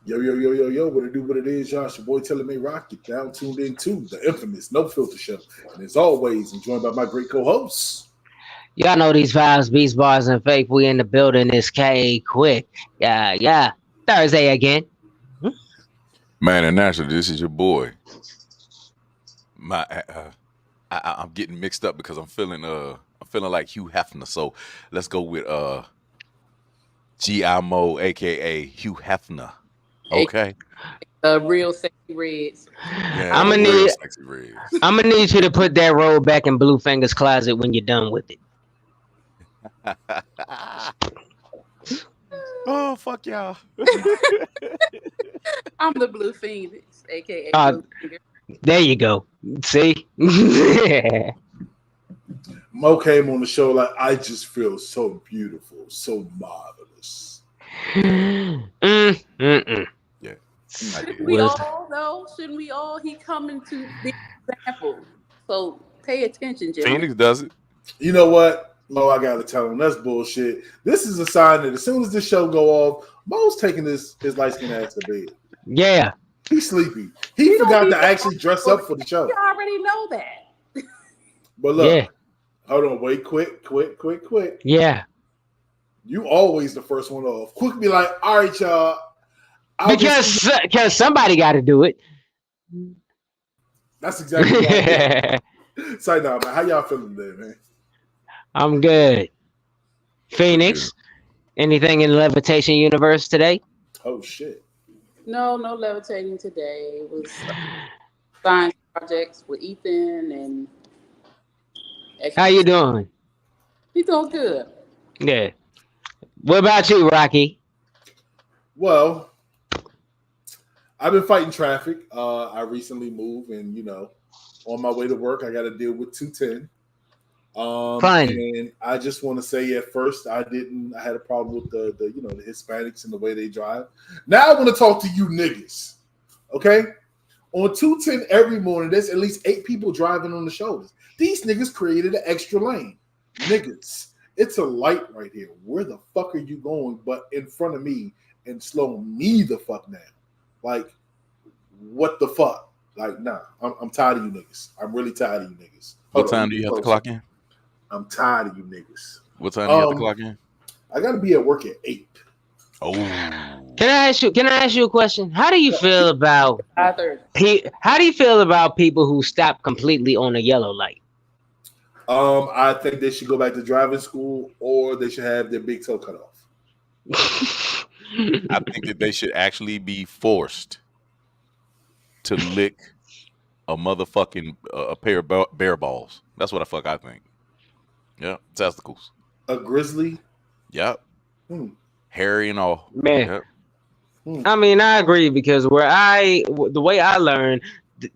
Yo, yo, yo, yo, yo, what it do, what it is, y'all. It's your boy Telling Me Rock. You're now tuned in to the infamous No Filter Show. And as always, I'm joined by my great co-hosts. Y'all know these vibes, beats, bars, and fake. We in the building. It's K Quick. Yeah. Thursday again. Man, and naturally, this is your boy. I'm getting mixed up because I'm feeling like Hugh Hefner. So let's go with G.I. Mo, aka Hugh Hefner. Okay. Real sexy reds. Yeah, I'm gonna real need. sexy reds. I'm gonna need you to put that roll back in Bluefinger's closet when you're done with it. Oh fuck y'all. I'm the Blue Phoenix, aka Uh, Blue Finger. There you go. See? Mo came on the show like, I just feel so beautiful, so marvelous. Yeah. Shouldn't we all though? Shouldn't we all? He coming to be an example. So pay attention, Jimmy. Phoenix does it. You know what? Mo, I gotta tell him that's bullshit. This is a sign that as soon as this show go off, Mo's taking his light skin ass to bed. Yeah. He's sleepy. He forgot to actually dress up for the show. You already know that. But look, Yeah. hold on, wait, quick. Yeah. You always the first one off. Quick be like, all right, y'all. Because somebody got to do it. That's exactly right. Say now, man. How y'all feeling today, man? I'm good. Phoenix, anything in the levitation universe today? Oh shit. No levitating today. It was science projects with Ethan and. How you doing? He's doing good. Yeah. What about you, Rocky? Well, I've been fighting traffic. I recently moved, and on my way to work, I got to deal with 210. Fine. And I just want to say, at first, I had a problem with the Hispanics and the way they drive. Now I want to talk to you niggas, okay? On 210 every morning, there's at least 8 people driving on the shoulders. These niggas created an extra lane. Niggas, it's a light right here. Where the fuck are you going but in front of me and slow me the fuck down? Like, what the fuck? Like, nah, I'm tired of you niggas. I'm really tired of you niggas. What time do you have to clock in? I'm tired of you niggas. What time do you have to clock in? I got to be at work at 8. Oh. Can I ask you a question? How do you feel about people who stop completely on a yellow light? I think they should go back to driving school, or they should have their big toe cut off. I think that they should actually be forced to lick a motherfucking a pair of bear balls. That's what the fuck I think. Yeah, testicles. A grizzly. Yep. Hairy and all. Man. Yep. I mean, I agree because the way I learned,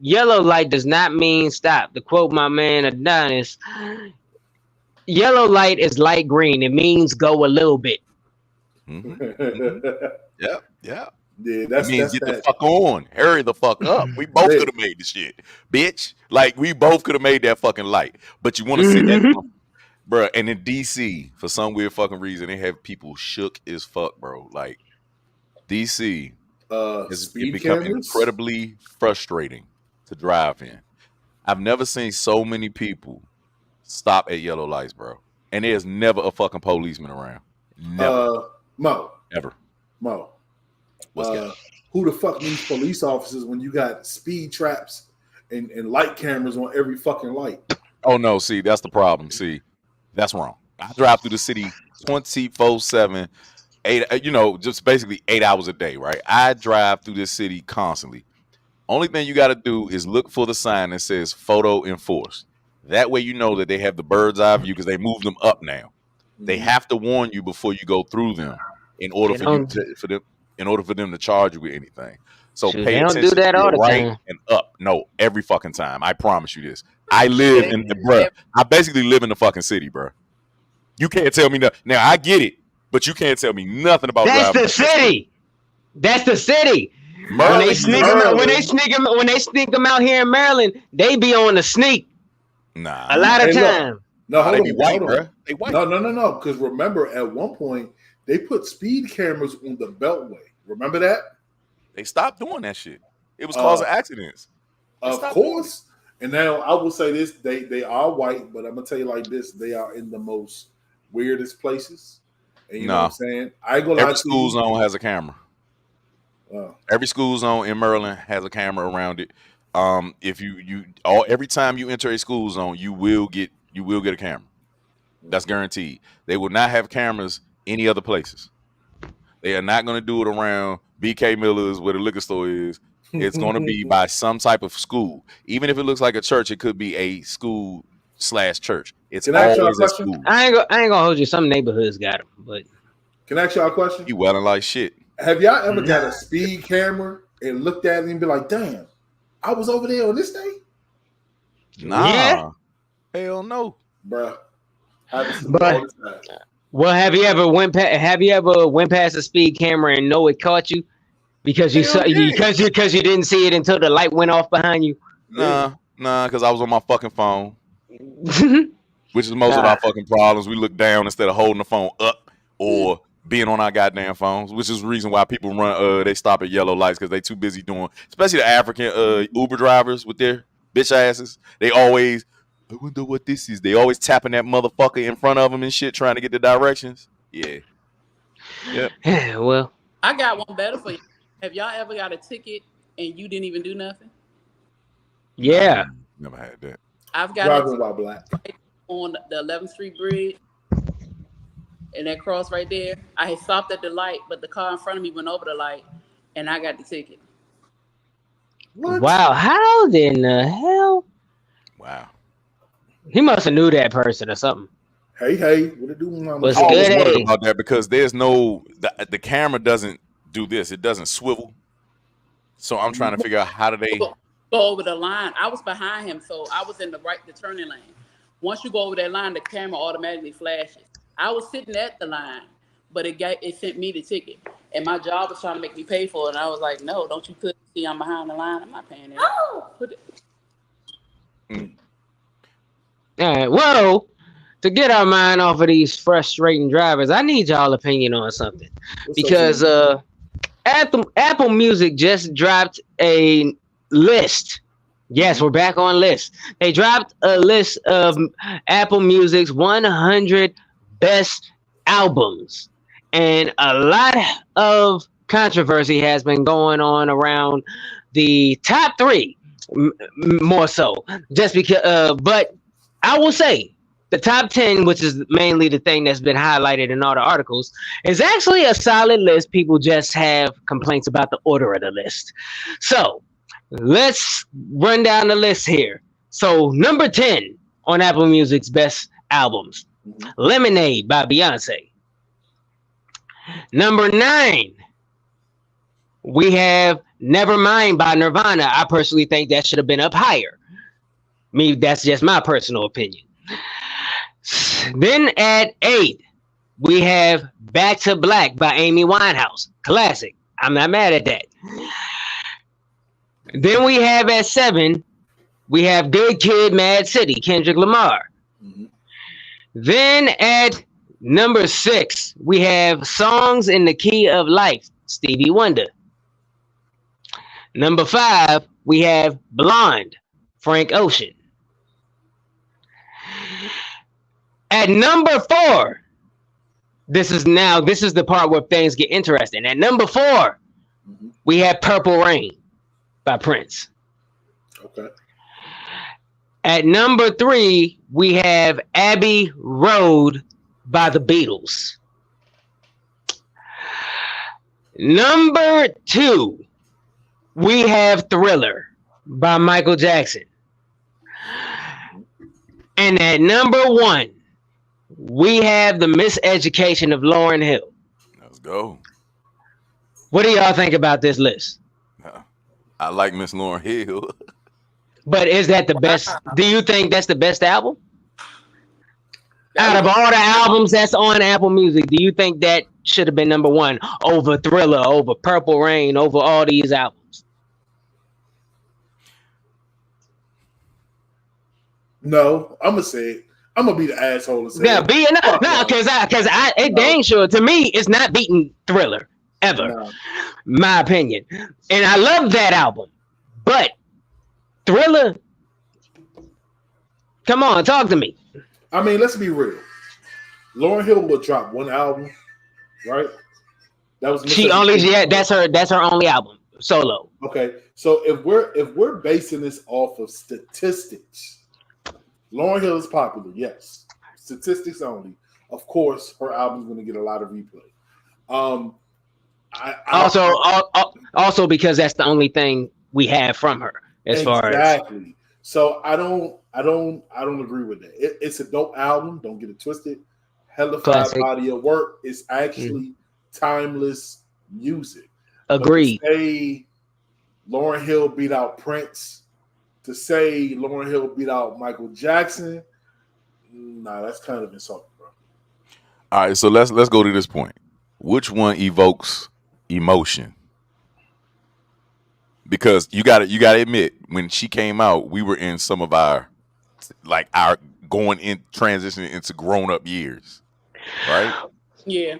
yellow light does not mean stop. To quote my man Adonis, yellow light is light green. It means go a little bit. Yeah. Yeah, that means get the fuck on. Hurry the fuck up. We both could have made the shit, bitch. Like, we both could have made that fucking light. But you want to see that, bro? And in DC, for some weird fucking reason, they have people shook as fuck, bro. Like, DC has become incredibly frustrating to drive in. I've never seen so many people stop at yellow lights, bro. And there's never a fucking policeman around. Never. Mo. Ever. Mo. What's that? Who the fuck needs police officers when you got speed traps and light cameras on every fucking light? Oh, no. See, that's the problem. See, that's wrong. I drive through the city 24/7, just basically 8 hours a day, right? I drive through this city constantly. Only thing you got to do is look for the sign that says photo enforced. That way you know that they have the bird's eye view because they moved them up now. They have to warn you before you go through them in order for them to charge you with anything. So pay attention do that to all the right time. and up. No, every fucking time. I promise you this. I basically live in the fucking city, bro. You can't tell me nothing. Now I get it, but you can't tell me nothing about That's driving. the city. That's the city. When they sneak them out here in Maryland, they be on the sneak. Nah, a lot of time. No, they be white, bro. They white. No. Because remember, at one point they put speed cameras on the Beltway. Remember that? They stopped doing that shit. It was Uh, causing accidents. Of course. And now I will say this: they are white, but I'm gonna tell you like this: they are in the most weirdest places. And you know what I'm saying? I ain't gonna lie Every to school you. zone has a camera. Every school zone in Maryland has a camera around it. If every time you enter a school zone, you will get a camera. That's guaranteed. They will not have cameras any other places. They are not going to do it around BK Miller's where the liquor store is. It's going to be by some type of school. Even if it looks like a church, it could be a school / church. It's Can I ask y'all a always a question? school. I ain't gonna hold you. Some neighborhoods got them, but Can I ask y'all a question? You welling like shit. Have y'all ever got a speed camera and looked at it and be like, "Damn, I was over there on this day"? Nah, Yeah. hell no, Bruh. But well, have you ever went past a speed camera and know it caught you because you saw because you didn't see it until the light went off behind you? Nah, because I was on my fucking phone, which is most of our fucking problems. We look down instead of holding the phone up or being on our goddamn phones, which is the reason why people run. They stop at yellow lights because they too busy doing, especially the African Uber drivers with their bitch asses. They always, I wonder what this is. They always tapping that motherfucker in front of them and shit, trying to get the directions. Yeah. Well, I got one better for you. Have y'all ever got a ticket and you didn't even do nothing? Yeah. Never had that. I've got driving while black on the 11th Street Bridge. And that cross right there, I had stopped at the light, but the car in front of me went over the light, and I got the ticket. What? Wow, how in the hell? Wow. He must have knew that person or something. Hey, what it do, mama? Was I always good, wondered about that because there's no the camera doesn't do this. It doesn't swivel. So I'm trying to figure out how do they go over the line. I was behind him, so I was in the turning lane. Once you go over that line, the camera automatically flashes. I was sitting at the line, but it sent me the ticket. And my job was trying to make me pay for it. And I was like, no, don't you see I'm behind the line? I'm not paying that. Oh! All right, well, to get our mind off of these frustrating drivers, I need y'all opinion on something. Because Apple Music just dropped a list. Yes, we're back on list. They dropped a list of Apple Music's 100 best albums. And a lot of controversy has been going on around the top 3, more so. Just because, but I will say the top 10, which is mainly the thing that's been highlighted in all the articles, is actually a solid list. People just have complaints about the order of the list. So let's run down the list here. So number 10 on Apple Music's best albums, Lemonade by Beyonce. Number 9, we have Nevermind by Nirvana. I personally think that should have been up higher. That's just my personal opinion. Then at 8, we have Back to Black by Amy Winehouse. Classic. I'm not mad at that. Then we have at 7, we have Good Kid, Mad City, Kendrick Lamar. Then at number 6, we have Songs in the Key of Life, Stevie Wonder. Number 5, we have Blonde, Frank Ocean. At number 4, this is the part where things get interesting. At number 4, we have Purple Rain by Prince. Okay. At number 3, we have Abbey Road by the Beatles. Number 2, we have Thriller by Michael Jackson. And at number 1, we have The Miseducation of Lauryn Hill. Let's go. What do y'all think about this list? I like Miss Lauryn Hill. But is that the best? Do you think that's the best album? Out of all the albums that's on Apple Music, do you think that should have been number 1 over Thriller, over Purple Rain, over all these albums? No, I'm gonna say it. I'm gonna be the asshole and say Yeah, because it dang sure to me it's not beating Thriller. ever. No. My opinion. And I love that album. But Thriller, come on, talk to me. I mean, let's be real. Lauryn Hill will drop one album, right? That was That's her only album solo. Okay, so if we're basing this off of statistics, Lauryn Hill is popular, yes. Statistics only. Of course, her album's going to get a lot of replay. Also because that's the only thing we have from her as far as exactly. So I don't agree with that. It's a dope album. Don't get it twisted. Hella fine body of work. It's actually timeless music. Agreed. To say Lauryn Hill beat out Prince, to say Lauryn Hill beat out Michael Jackson, nah, that's kind of insulting, bro. All right, so let's go to this point. Which one evokes emotion? Because you got to admit, when she came out, we were in some of our going in transitioning into grown up years, right? Yeah.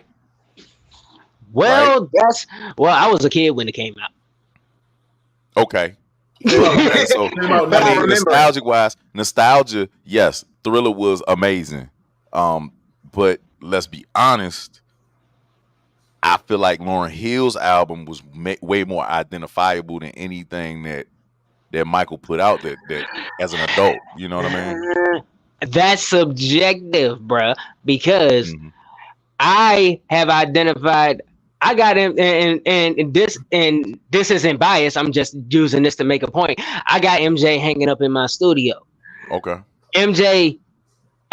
Well, I was a kid when it came out. Okay. So nostalgia, yes, Thriller was amazing. But let's be honest, I feel like Lauryn Hill's album was way more identifiable than anything that Michael put out that as an adult. You know what I mean? That's subjective, bruh, because I have identified. I got him, and this isn't biased. I'm just using this to make a point. I got MJ hanging up in my studio. Okay. MJ,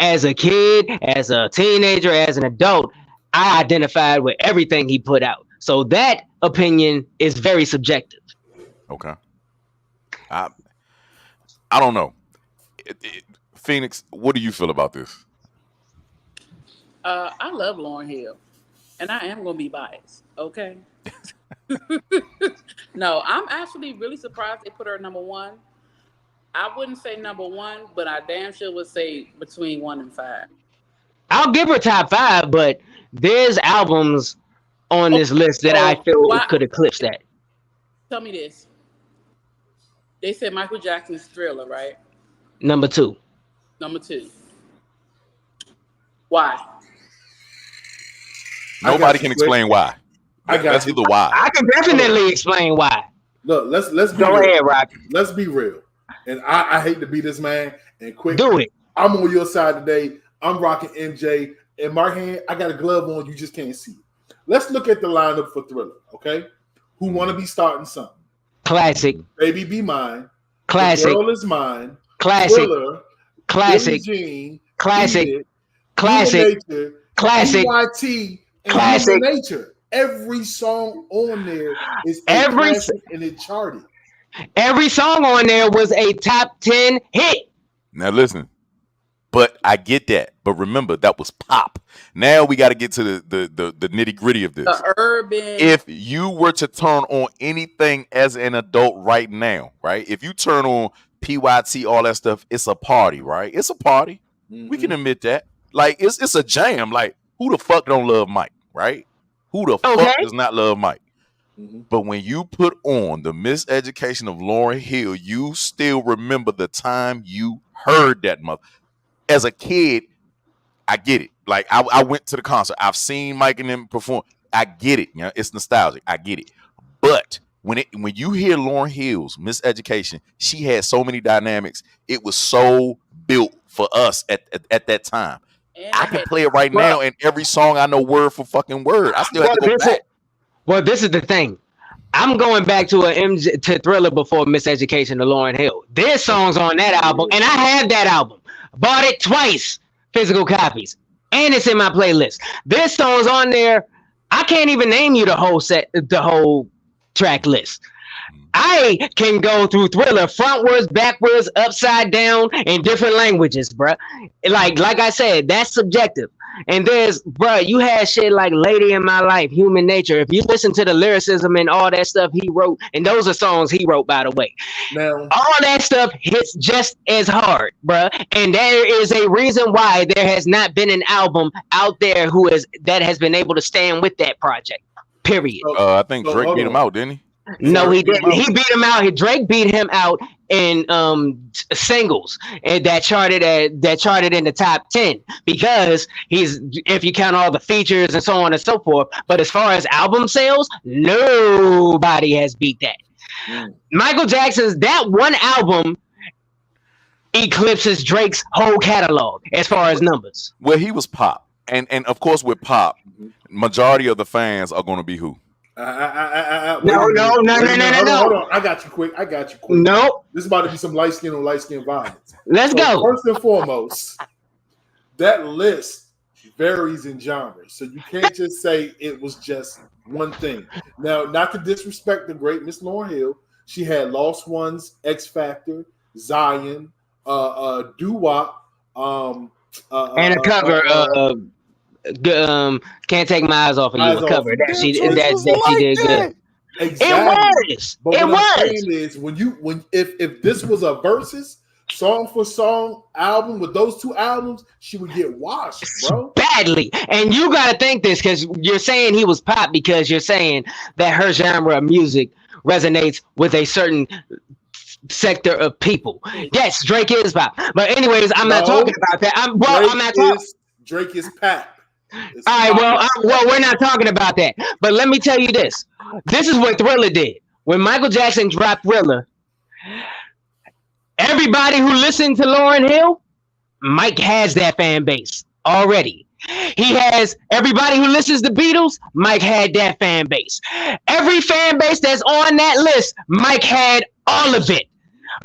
as a kid, as a teenager, as an adult, I identified with everything he put out. So that opinion is very subjective. Okay. I don't know. Phoenix, what do you feel about this? I love Lauryn Hill, and I am going to be biased, okay? No, I'm actually really surprised they put her number one. I wouldn't say number one, but I damn sure would say between 1 and 5. I'll give her top 5, but there's albums on this list that I feel could eclipse that. Tell me this. They said Michael Jackson's Thriller, right? Number 2. Number 2. Why? Nobody can explain why. That's either why. I can definitely explain why. Look, let's be go real. ahead, Rock. Let's be real. And I hate to be this man and quick. Do it. I'm on your side today. I'm rocking MJ. In my hand, I got a glove on. You just can't see it. Let's look at the lineup for Thriller, okay? Who want to be starting something? Classic. Baby Be Mine. Classic. The Girl Is Mine. Classic. Thriller. Classic. Billie Jean, Classic. Classic. Classic. Classic. EYT and Classic. Human Nature. Every song on there is a classic and it charted. Every song on there was a top 10 hit. Now listen, but I get that. But remember, that was pop. Now we got to get to the nitty gritty of this. The urban. If you were to turn on anything as an adult right now, right? If you turn on PYT, all that stuff, it's a party, right? It's a party. Mm-hmm. We can admit that. Like it's a jam. Like who the fuck don't love Mike, right? Who the fuck does not love Mike? Mm-hmm. But when you put on the Miseducation of Lauryn Hill, you still remember the time you heard that mother. As a kid, I get it. Like I went to the concert. I've seen Mike and them perform. I get it. You know, it's nostalgic. I get it. But when you hear Lauryn Hill's Miseducation, she had so many dynamics. It was so built for us at that time. And I can play it right now, and every song I know word for fucking word. I still have to go back. Well, this is the thing. I'm going back to to Thriller before Miseducation of Lauryn Hill. There's songs on that album, and I have that album. Bought it twice, physical copies, and it's in my playlist. There's songs on there. I can't even name you the whole track list. I can go through Thriller frontwards, backwards, upside down in different languages, bruh. Like I said, that's subjective. And you had shit like Lady in My Life, Human Nature. If you listen to the lyricism and all that stuff he wrote, and those are songs he wrote, by the way. Now, all that stuff hits just as hard, bruh. And there is a reason why there has not been an album out there that has been able to stand with that project. Period. I think Drake beat him out, didn't he? No, he didn't. He beat him out. Drake beat him out in singles, and that charted in the top 10 because he's, if you count all the features and so on and so forth. But as far as album sales, nobody has beat that. Michael Jackson's that one album eclipses Drake's whole catalog as far as numbers. Well, he was pop, and of course with pop, majority of the fans are going to be who? No. Hold on. I got you quick. Nope. This is about to be some light skin on light skin violence. Let's go. First and foremost, that list varies in genres, so you can't just say it was just one thing. Now, not to disrespect the great Miss Lauryn Hill, she had Lost Ones, X Factor, Zion, Doo-Wop, and a cover. Can't take my eyes off of you. A cover that she did good. Exactly. It was. But what I'm saying is, if this was a versus song for song album with those two albums, she would get washed, bro. Badly. And you gotta think this because you're saying he was pop because you're saying that her genre of music resonates with a certain sector of people. Yes, Drake is pop. But anyways, I'm not talking about that. I'm not talking. Drake is pop. All right, well, we're not talking about that. But let me tell you this. This is what Thriller did. When Michael Jackson dropped Thriller, everybody who listened to Lauryn Hill, Mike has that fan base already. He has everybody who listens to Beatles, Mike had that fan base. Every fan base that's on that list, Mike had all of it.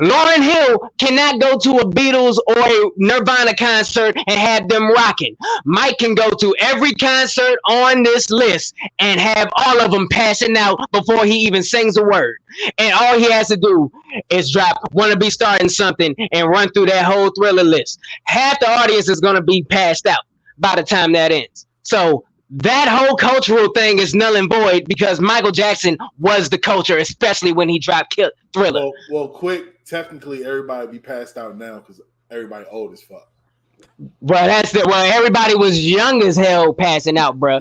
Lauryn Hill cannot go to a Beatles or a Nirvana concert and have them rocking. Mike can go to every concert on this list and have all of them passing out before he even sings a word. And all he has to do is drop "Wanna Be Starting Something" and run through that whole Thriller list. Half the audience is going to be passed out by the time that ends. So that whole cultural thing is null and void because Michael Jackson was the culture, especially when he dropped Thriller. Well, quick. Technically, everybody be passed out now because everybody old as fuck. Well, everybody was young as hell passing out, bro.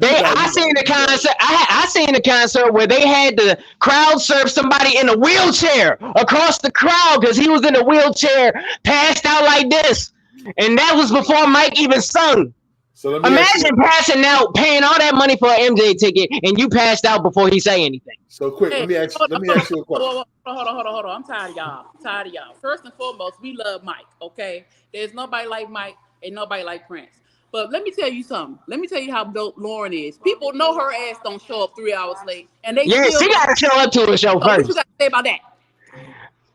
I seen the concert. I seen the concert where they had the crowd surf somebody in a wheelchair across the crowd because he was in a wheelchair, passed out like this, and that was before Mike even sung. So imagine passing out, paying all that money for an MJ ticket, and you passed out before he say anything. So quick, let me ask you a question. Hold on. I'm tired of y'all. First and foremost, we love Mike, okay? There's nobody like Mike and nobody like Prince. But let me tell you something. Let me tell you how dope Lauryn is. People know her ass don't show up 3 hours late. And she got to show up to a show first. What you got to say about that?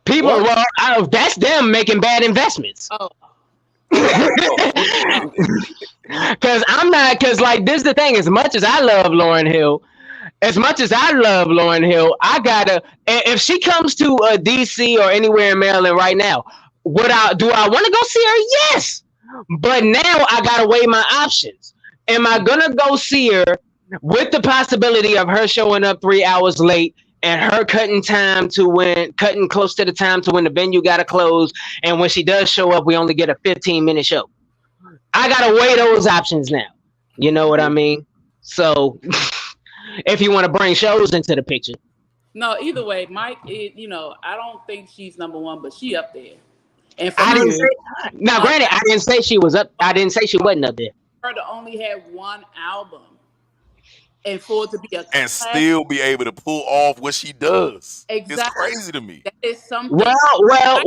People, that's them making bad investments. Oh. Because like this is the thing, as much as I love Lauryn Hill, I gotta, if she comes to DC or anywhere in Maryland right now, do I want to go see her? Yes, but now I gotta weigh my options. Am I gonna go see her with the possibility of her showing up 3 hours late and her cutting close to the time to when the venue gotta close, and when she does show up, we only get a 15-minute show? I gotta weigh those options now. You know what I mean? So if you want to bring shows into the picture. No, either way, Mike is, I don't think she's number one, but she up there. And granted, I didn't say she was up. I didn't say she wasn't up there. Her to only have one album. And for it to be still be able to pull off what she does. Exactly. It's crazy to me. That is something. Well,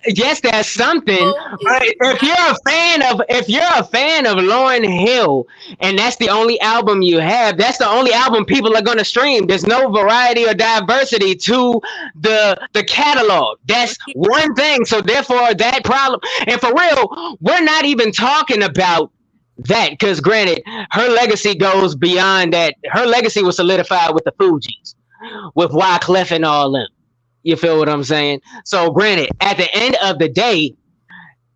yes, that's something. If you're a fan of Lauryn Hill and that's the only album you have, that's the only album people are going to stream. There's no variety or diversity to the catalog. That's one thing. So therefore, that problem. And for real, we're not even talking about that, because granted, her legacy goes beyond that. Her legacy was solidified with the Fugees, with Wyclef and all them. You feel what I'm saying? So granted, at the end of the day,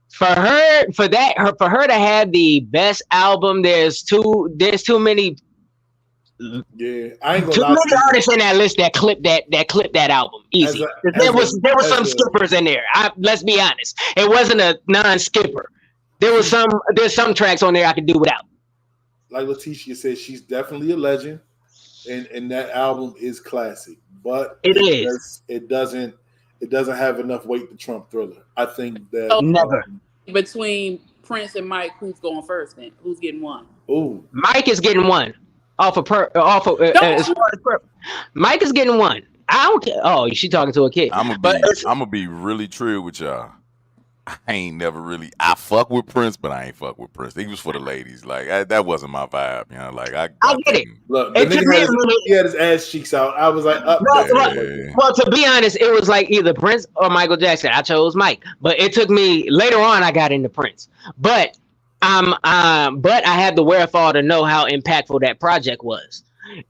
for her to have the best album, there's too many. Yeah, I ain't gonna too many artists in that list that clipped that album easy. There was some skippers in there. Let's be honest, it wasn't a non-skipper. There's some tracks on there I could do without. Like Leticia said, she's definitely a legend. and that album is classic, but It is. It doesn't have enough weight to trump Thriller. I think that So Never. between Prince and Mike, who's going first? Then who's getting one? ooh, Mike is getting one off of as far as Mike is getting one. I don't care. Oh, she talking to a kid. I'm gonna be really true with y'all. I ain't never really. I fuck with Prince, but I ain't fuck with Prince. He was for the ladies. Like that wasn't my vibe. You know, like I get it. look, the It took nigga me had really- he had his ass cheeks out. I was like, up. Yeah. Well, to be honest, it was like either Prince or Michael Jackson. I chose Mike, but it took me later on. I got into Prince, but but I had the wherewithal to know how impactful that project was,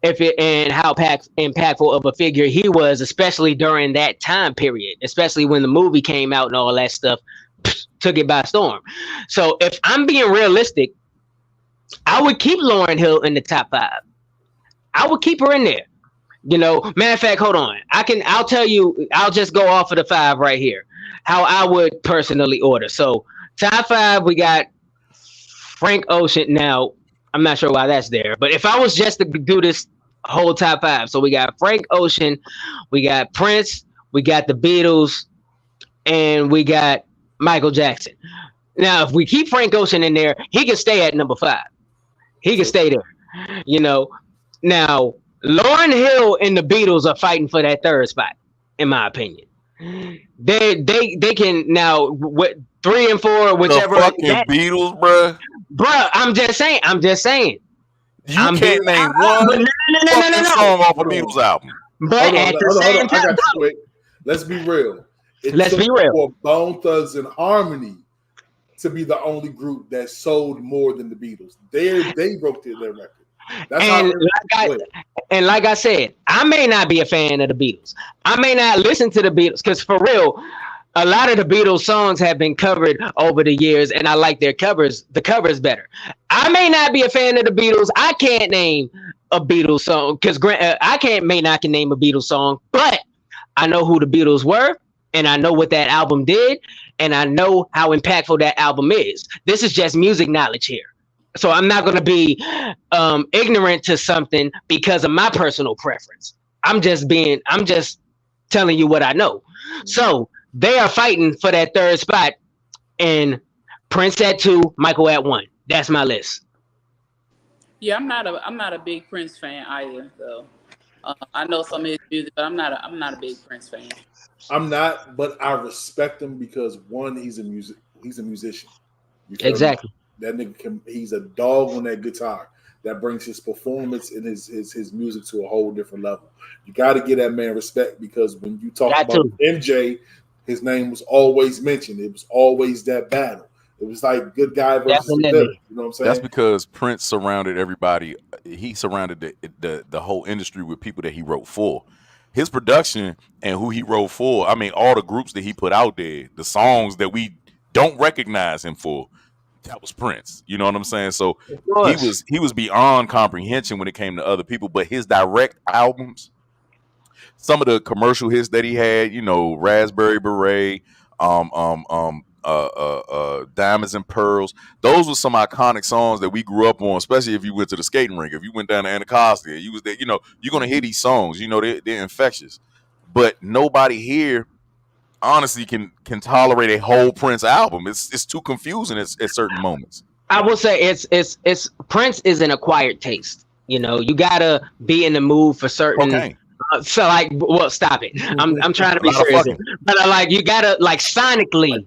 and how impactful of a figure he was, especially during that time period, especially when the movie came out and all that stuff took it by storm. So if I'm being realistic, I would keep Lauryn Hill in the top 5. I would keep her in there. You know, matter of fact, hold on. I'll tell you, I'll just go off of the 5 right here. How I would personally order. So top 5, we got Frank Ocean. Now, I'm not sure why that's there, but if I was just to do this whole top 5, so we got Frank Ocean, we got Prince, we got the Beatles, and we got Michael Jackson. Now, if we keep Frank Ocean in there, he can stay at number 5. He can stay there. You know, now Lauryn Hill and the Beatles are fighting for that 3rd spot, in my opinion. They can now, what 3 and 4, whichever. The fucking Beatles, bruh. Bruh, I'm just saying. You can't name one fucking song off a Beatles album. But at the same I got time, you quick. Let's be real. Let's be real. For Bone Thugs and Harmony to be the only group that sold more than the Beatles. They broke their record. That's and like I said, I may not be a fan of the Beatles. I may not listen to the Beatles because for real, a lot of the Beatles songs have been covered over the years, and I like the covers better. I may not be a fan of the Beatles. I can't name a Beatles song because may not can name a Beatles song, but I know who the Beatles were, and I know what that album did, and I know how impactful that album is. This is just music knowledge here. So I'm not going to be ignorant to something because of my personal preference. I'm just telling you what I know. So they are fighting for that 3rd spot, and Prince at 2, Michael at 1. That's my list. Yeah, I'm not a big Prince fan either. So I know some of his music, but I'm not a big Prince fan. I'm not, but I respect him because one, he's a musician. Exactly. That nigga he's a dog on that guitar. That brings his performance and his music to a whole different level. You got to give that man respect because when you talk about MJ, his name was always mentioned. It was always that battle. It was like good guy versus the villain. You know what I'm saying? That's because Prince surrounded everybody. He surrounded the whole industry with people that he wrote for. His production and who he wrote for. I mean, all the groups that he put out there, the songs that we don't recognize him for. That was Prince. You know what I'm saying? So he was beyond comprehension when it came to other people. But his direct albums, some of the commercial hits that he had, you know, Raspberry Beret, Diamonds and Pearls. Those were some iconic songs that we grew up on, especially if you went to the skating rink. If you went down to Anacostia, you was there. You know, you're gonna hear these songs. You know, they're infectious. But nobody here honestly can tolerate a whole Prince album. It's too confusing at certain moments. I will say it's Prince is an acquired taste. You know, you gotta be in the mood for certain. Okay. So like, well, stop it. I'm trying to be serious, but like you gotta like sonically,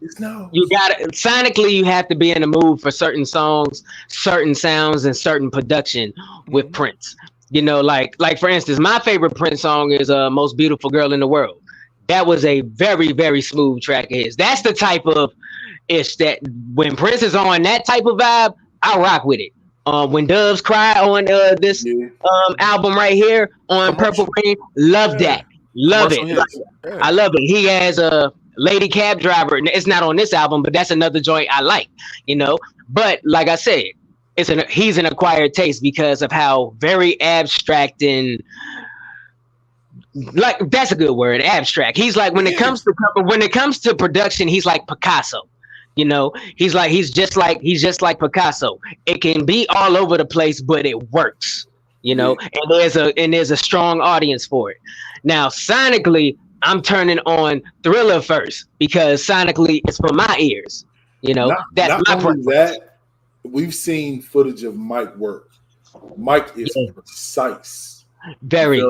you have to be in the mood for certain songs, certain sounds, and certain production with Prince. You know, like for instance, my favorite Prince song is "Most Beautiful Girl in the World." That was a very, very smooth track of his. That's the type of ish that when Prince is on that type of vibe, I rock with it. When Doves Cry on this album right here on Purple Rain, love that. Love it. I love it. He has a Lady Cab Driver. It's not on this album, but that's another joint I like, you know. But like I said, he's an acquired taste because of how very abstract and like that's a good word, abstract. He's like when it comes to production, he's like Picasso. You know, he's just like Picasso. It can be all over the place, but it works. you know, and there's a strong audience for it. Now, sonically, I'm turning on Thriller first because sonically it's for my ears. You know, that's Not my only preference. that, we've seen footage of Mike work. Mike is precise. Very,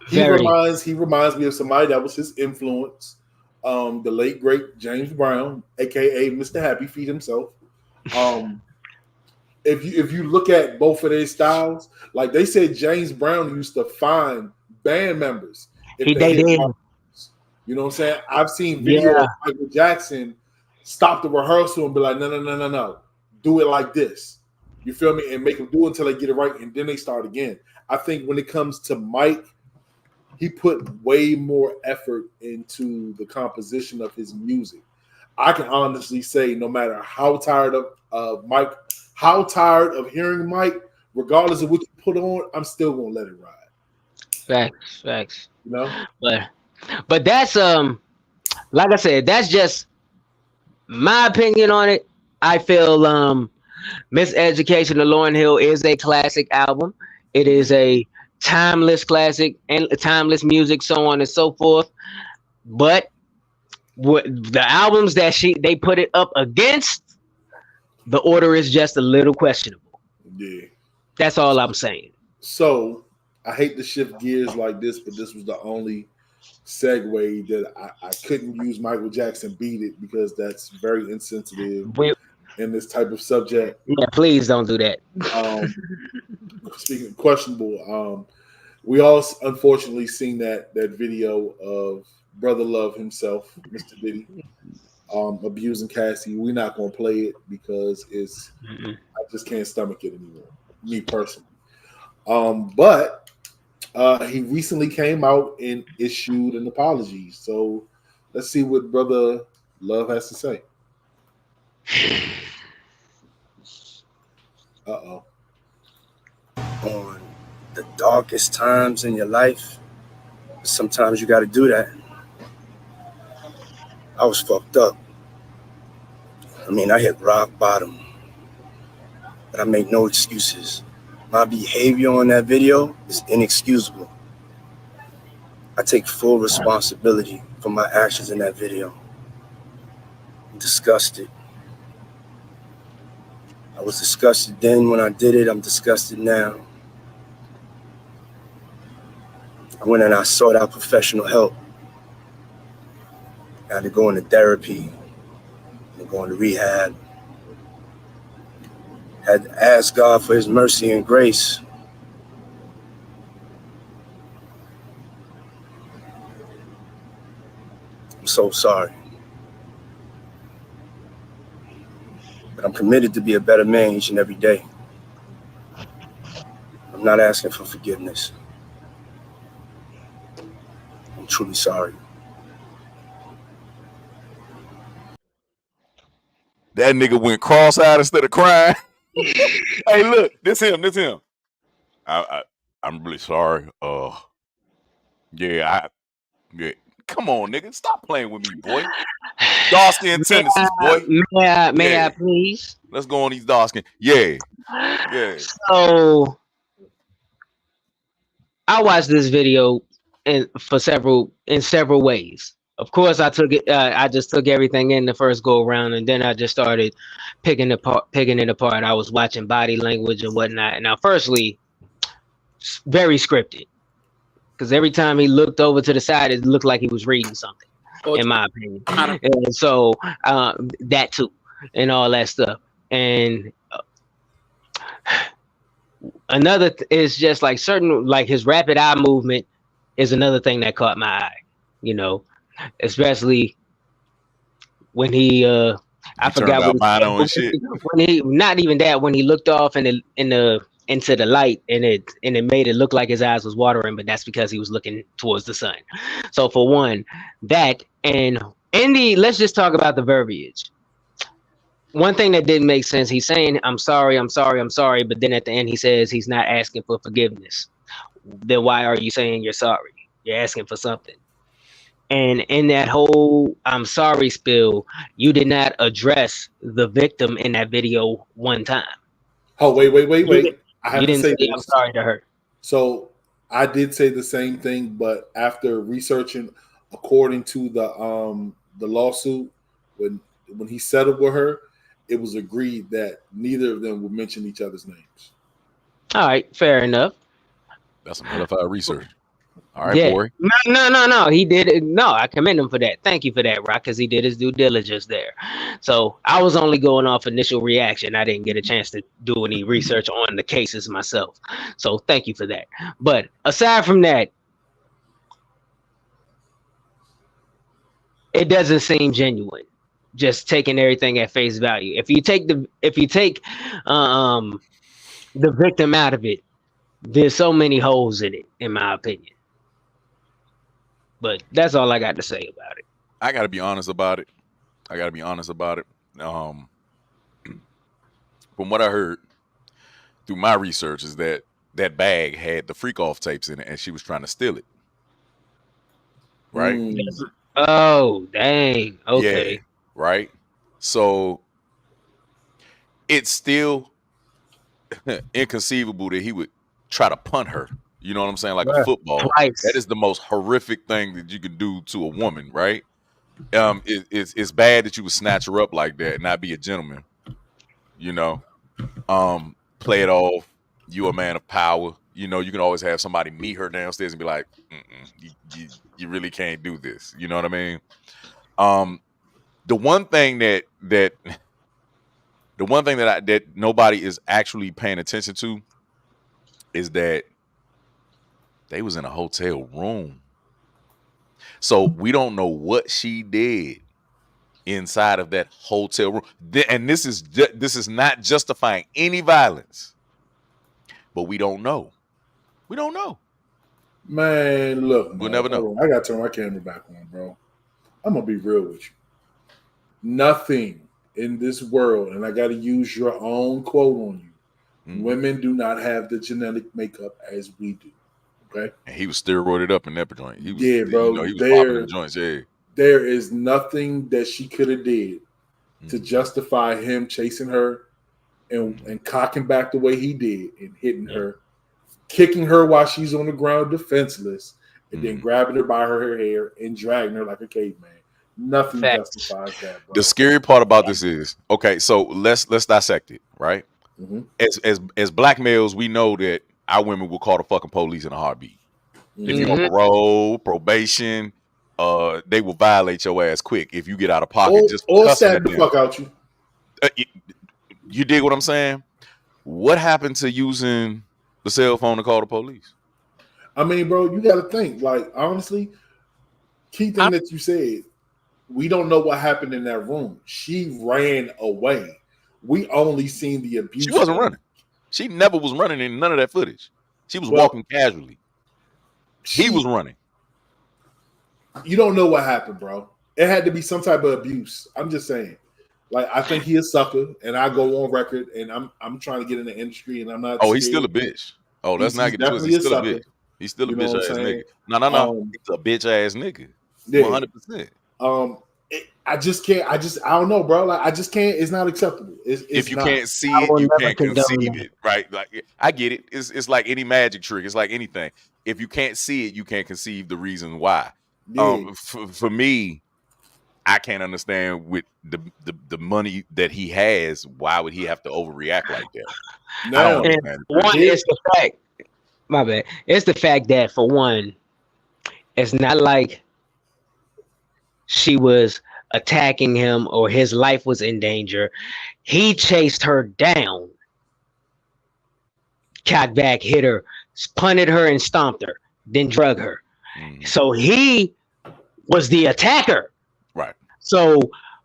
He reminds me of somebody that was his influence. The late great James Brown, aka Mr. Happy Feet himself. If you look at both of their styles, like they said, James Brown used to find band members if they hit marks. You know what I'm saying? I've seen video of Michael Jackson stop the rehearsal and be like, no, do it like this. You feel me? And make them do it until they get it right, and then they start again. I think when it comes to Mike, he put way more effort into the composition of his music. I can honestly say, no matter how tired of Mike, how tired of hearing Mike, regardless of what you put on, I'm still gonna let it ride. Facts. You know, but that's like I said, that's just my opinion on it. I feel Miseducation of Lauryn Hill is a classic album. It is a timeless classic and timeless music, so on and so forth. But what the albums that they put it up against, the order is just a little questionable. Yeah, that's all I'm saying. So I hate to shift gears like this, but this was the only segue that I couldn't use Michael Jackson Beat It because that's very insensitive in this type of subject. Yeah, please don't do that. Speaking of questionable, we all unfortunately seen that video of Brother Love himself, Mr. Diddy, abusing Cassie. We're not gonna play it because I just can't stomach it anymore, me personally. But he recently came out and issued an apology. So let's see what Brother Love has to say. Uh-oh. On the darkest times in your life, sometimes you got to do that. I was fucked up. I mean, I hit rock bottom, but I make no excuses. My behavior on that video is inexcusable. I take full responsibility for my actions in that video. I'm disgusted. I was disgusted then when I did it. I'm disgusted now. I went and I sought out professional help. I had to go into therapy and go into rehab. Had to ask God for his mercy and grace. I'm so sorry. But I'm committed to be a better man each and every day. I'm not asking for forgiveness. I'm truly sorry. That nigga went cross-eyed instead of crying. Hey, look, this him. I'm really sorry. Yeah. Come on, nigga, stop playing with me, boy. Dark skin tendencies, boy. May I please? Let's go on these dark skin. Yeah. So I watched this video in several ways. Of course, I took it. I just took everything in the first go around, and then I just started picking it apart. I was watching body language and whatnot. Now, firstly, very scripted, because every time he looked over to the side, it looked like he was reading something, in my opinion. And so that too, and all that stuff. And another is just like his rapid eye movement is another thing that caught my eye. You know. Especially when he I forgot what shit. When he not even that, when he looked off into the light and it made it look like his eyes was watering, but that's because he was looking towards the sun. So for one, that, and let's just talk about the verbiage. One thing that didn't make sense, he's saying I'm sorry, but then at the end he says he's not asking for forgiveness. Then why are you saying you're sorry? You're asking for something. And in that whole I'm sorry spill, you did not address the victim in that video one time. Oh, wait. I have to say I'm sorry to her. So I did say the same thing, but after researching, according to the lawsuit, when he settled with her, it was agreed that neither of them would mention each other's names. All right, fair enough. That's some hellfire research. All right, Yeah. boy. No. He did it. No, I commend him for that. Thank you for that, Rock, because he did his due diligence there. So I was only going off initial reaction. I didn't get a chance to do any research on the cases myself. So thank you for that. But aside from that, it doesn't seem genuine. Just taking everything at face value. If you take um the victim out of it, there's so many holes in it, in my opinion. But that's all I got to say about it. I got to be honest about it. From what I heard through my research is that bag had the freak off tapes in it, and she was trying to steal it. Right? Oh, dang. Okay. Yeah. Right. So it's still inconceivable that he would try to punt her. You know what I'm saying? Like a football. Twice. That is the most horrific thing that you can do to a woman, right? It's bad that you would snatch her up like that and not be a gentleman. You know, play it off. You a man of power. You know, you can always have somebody meet her downstairs and be like, you really can't do this. You know what I mean? The one thing that nobody is actually paying attention to is that they was in a hotel room. So we don't know what she did inside of that hotel room. And this is not justifying any violence. But we don't know. We don't know. Man, look, we'll never know. I gotta turn my camera back on, bro. I'm gonna be real with you. Nothing in this world, and I gotta use your own quote on you. Women do not have the genetic makeup as we do. Okay. And he was steroided up in that joint. He was, yeah, bro. You know, he was popping the joints. Yeah. There is nothing that she could have did to justify him chasing her and cocking back the way he did and hitting her, kicking her while she's on the ground defenseless, and then grabbing her by her hair and dragging her like a caveman. Nothing justifies that, bro. The scary part about this is, okay, so let's dissect it, right? As black males, we know that our women will call the fucking police in a heartbeat. If you're on parole, probation, they will violate your ass quick if you get out of pocket. Or stab the fuck out you. You dig what I'm saying? What happened to using the cell phone to call the police? I mean, bro, you got to think. Like, honestly, key thing that you said, we don't know what happened in that room. She ran away. We only seen the abuse. She wasn't running. She never was running in none of that footage. She was walking casually. He was running. You don't know what happened, bro. It had to be some type of abuse. I'm just saying. Like, I think he a sucker, and I go on record, and I'm trying to get in the industry, and I'm not. Oh, he's still a bitch. Oh, let's not get twisted. He's still a bitch. He's still a bitch ass nigga. No. He's a bitch ass nigga. 100%. I just can't. I don't know, bro. Like, I just can't. It's not acceptable. If you can't see it, you can't conceive it, right? Like, I get it. It's like any magic trick. It's like anything. If you can't see it, you can't conceive the reason why. Yeah. For me, I can't understand with the money that he has. Why would he have to overreact like that? No, one is the fact. My bad. It's the fact that, for one, it's not like she was attacking him or his life was in danger. He chased her down, cocked back, hit her, punted her, and stomped her, then drug her. So he was the attacker. Right. So,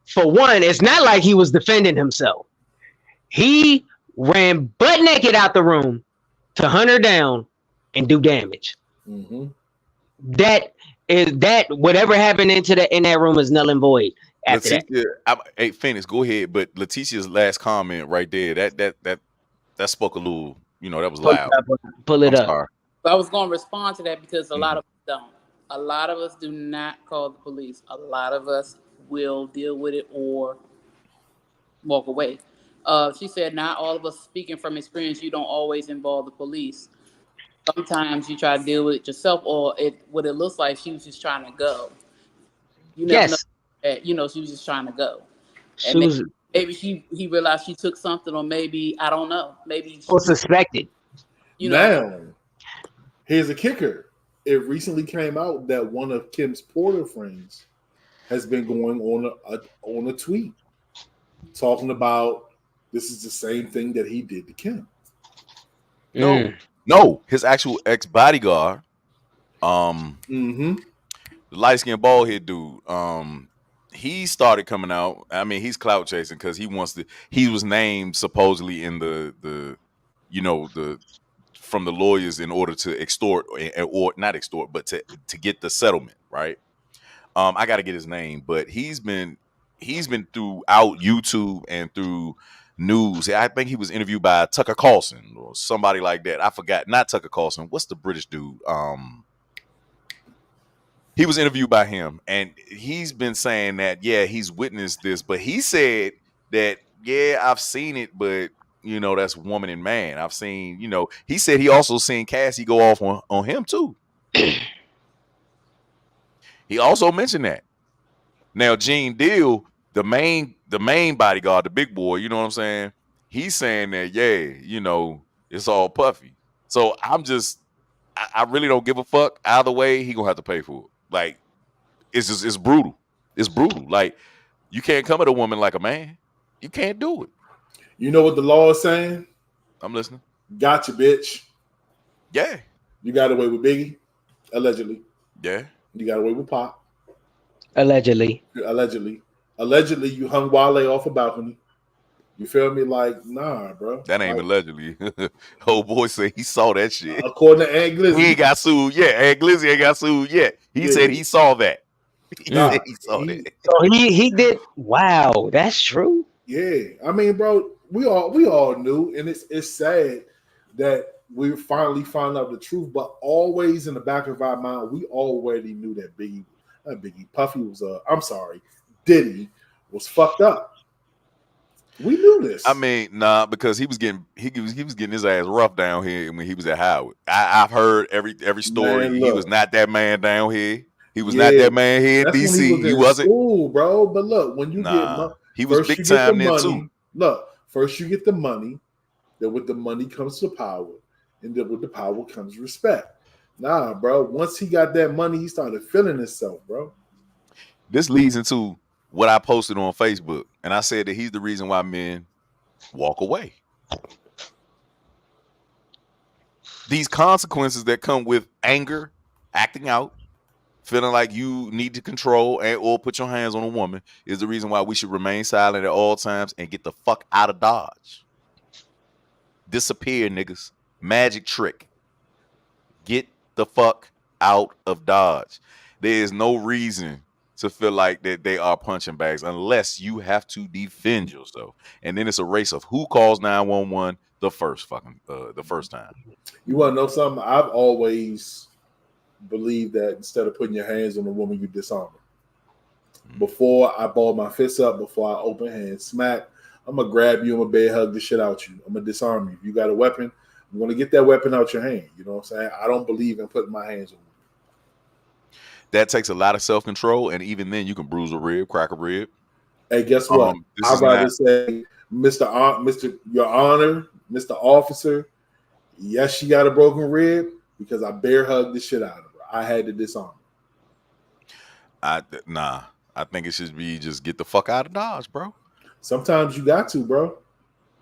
for one, it's not like he was defending himself. He ran butt naked out the room to hunt her down and do damage. That whatever happened in that room is null and void. After that. Hey, Phoenix, go ahead. But Letitia's last comment right there, that spoke a little, that was loud. Pull it up. Sorry. But I was going to respond to that because a lot of us don't. A lot of us do not call the police. A lot of us will deal with it or walk away. She said, not all of us, speaking from experience, you don't always involve the police. sometimes you try to deal with it yourself, or what it looks like she was just trying to go. You never know. Yes, She was just trying to go, and Susan maybe he realized she took something, or maybe I don't know. Maybe was suspected. you know. Now, here's a kicker. It recently came out that one of Kim's Porter friends has been going on a tweet talking about this is the same thing that he did to Kim. No, his actual ex bodyguard, Mm-hmm. the light skinned bald head dude, he started coming out. I mean, he's clout chasing because he wants to. He was named supposedly in the from the lawyers in order to extort or not extort, but to get the settlement, right? I got to get his name, but he's been throughout YouTube and through news. I think he was interviewed by Tucker Carlson or somebody like that. I forgot. Not Tucker Carlson. What's the British dude? He was interviewed by him, and he's been saying that he's witnessed this, but he said that I've seen it, but that's woman and man. I've seen, he said he also seen Cassie go off on him too. He also mentioned that. Now, Gene Deal, the main bodyguard, the big boy, you know what I'm saying? He's saying that, it's all puffy. So I really don't give a fuck. Either way, he gonna have to pay for it. Like, it's brutal. It's brutal. Like, you can't come at a woman like a man. You can't do it. You know what the law is saying? I'm listening. Gotcha, bitch. Yeah. You got away with Biggie, allegedly. Yeah. You got away with Pop. Allegedly, you hung Wale off a balcony. You feel me? Like, nah, bro. That ain't allegedly. Old boy said he saw that shit. According to Aunt Glizzy, he ain't got sued yet. Aunt Glizzy ain't got sued yet. He said he saw that. He said he saw that. So he did. Wow, that's true. Yeah, I mean, bro, we all knew, and it's sad that we finally found out the truth. But always in the back of our mind, we already knew that Puffy was Diddy was fucked up. We knew this. I mean, nah, because he was getting his ass rough down here when he was at Howard. I've heard every story. Man, he was not that man down here. He was not that man here in DC. He wasn't. School, bro. But look, when you get he was big time there too. Look, first you get the money. Then with the money comes the power, and then with the power comes respect. Nah, bro. Once he got that money, he started feeling himself, bro. This leads into what I posted on Facebook, and I said that he's the reason why men walk away. These consequences that come with anger, acting out, feeling like you need to control and or put your hands on a woman is the reason why we should remain silent at all times and get the fuck out of Dodge. Disappear, niggas. Magic trick. Get the fuck out of Dodge. There is no reason to feel like that they are punching bags unless you have to defend yourself. And then it's a race of who calls 911 the first time. You want to know something? I've always believed that instead of putting your hands on a woman, you disarm her. Before I ball my fists up, before I open hand smack, I'm going to grab you, I'm going to bear hug the shit out you. I'm going to disarm you. If you got a weapon, I'm going to get that weapon out your hand. You know what I'm saying? I don't believe in putting my hands on you. That takes a lot of self-control, and even then, you can bruise a rib, crack a rib. Hey, guess what? I'd rather say, Mr. Your Honor, Mr. Officer, yes, she got a broken rib because I bear hugged the shit out of her. I had to disarm her. I think it should be just get the fuck out of Dodge, bro. Sometimes you got to, bro.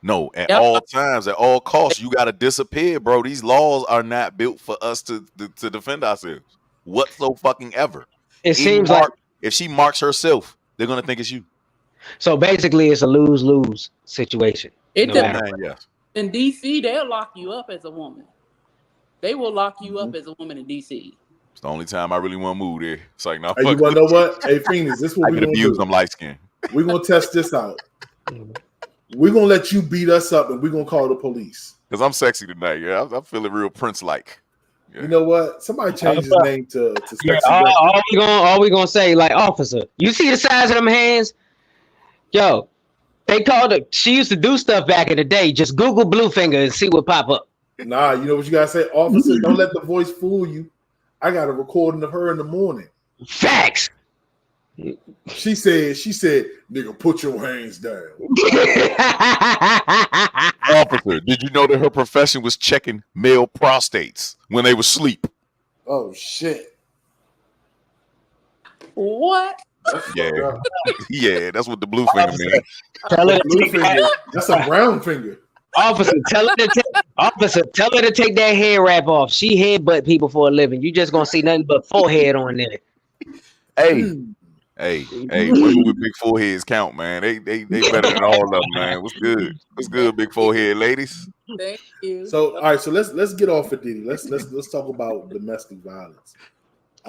No, at all times, at all costs, you got to disappear, bro. These laws are not built for us to defend ourselves. Whatsoever. It seems like if she marks herself, they're gonna think it's you. So basically, it's a lose-lose situation. Yes. In DC, they'll lock you up as a woman. They will lock you up as a woman in DC. It's the only time I really want to move there. It's like, no. Hey, you want to know what? Hey, Phoenix, this is what we're gonna do. I'm light skinned. We're gonna test this out. We're gonna let you beat us up, and we're gonna call the police. Because I'm sexy tonight. Yeah, I'm feeling real Prince-like. Yeah. You know what? Somebody change his name to sexy. All we gonna say, like, officer, you see the size of them hands? Yo, they called her. She used to do stuff back in the day. Just Google Bluefinger and see what pop up. Nah, you know what you gotta say, officer. Don't let the voice fool you. I got a recording of her in the morning. Facts. She said, nigga, put your hands down. Officer, did you know that her profession was checking male prostates when they were asleep? Oh shit. What? That's Yeah. fucked up. Yeah, that's what the blue finger means. Tell her to Blue take that. finger. That's a brown finger. Officer, tell her to take that head wrap off. She headbutt people for a living. You just gonna see nothing but forehead on there. Hey, hey, women with big foreheads count, man. They better than all of them, man. What's good? What's good, big forehead ladies? Thank you. So all right, so let's get off of Diddy. Let's talk about domestic violence.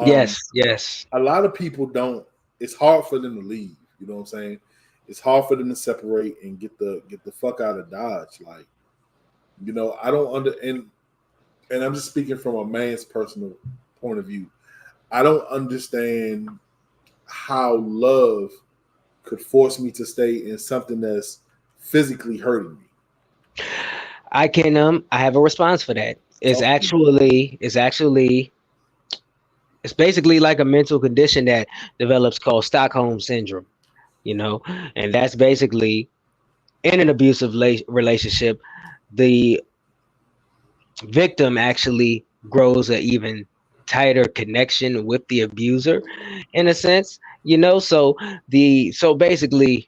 Yes. A lot of people don't. It's hard for them to leave. You know what I'm saying? It's hard for them to separate and get the fuck out of Dodge. Like, you know, I don't and I'm just speaking from a man's personal point of view. I don't understand how love could force me to stay in something that's physically hurting me. I can I have a response for that. It's basically like a mental condition that develops called Stockholm syndrome, you know, and that's basically in an abusive relationship, the victim actually grows an even tighter connection with the abuser in a sense, you know. So basically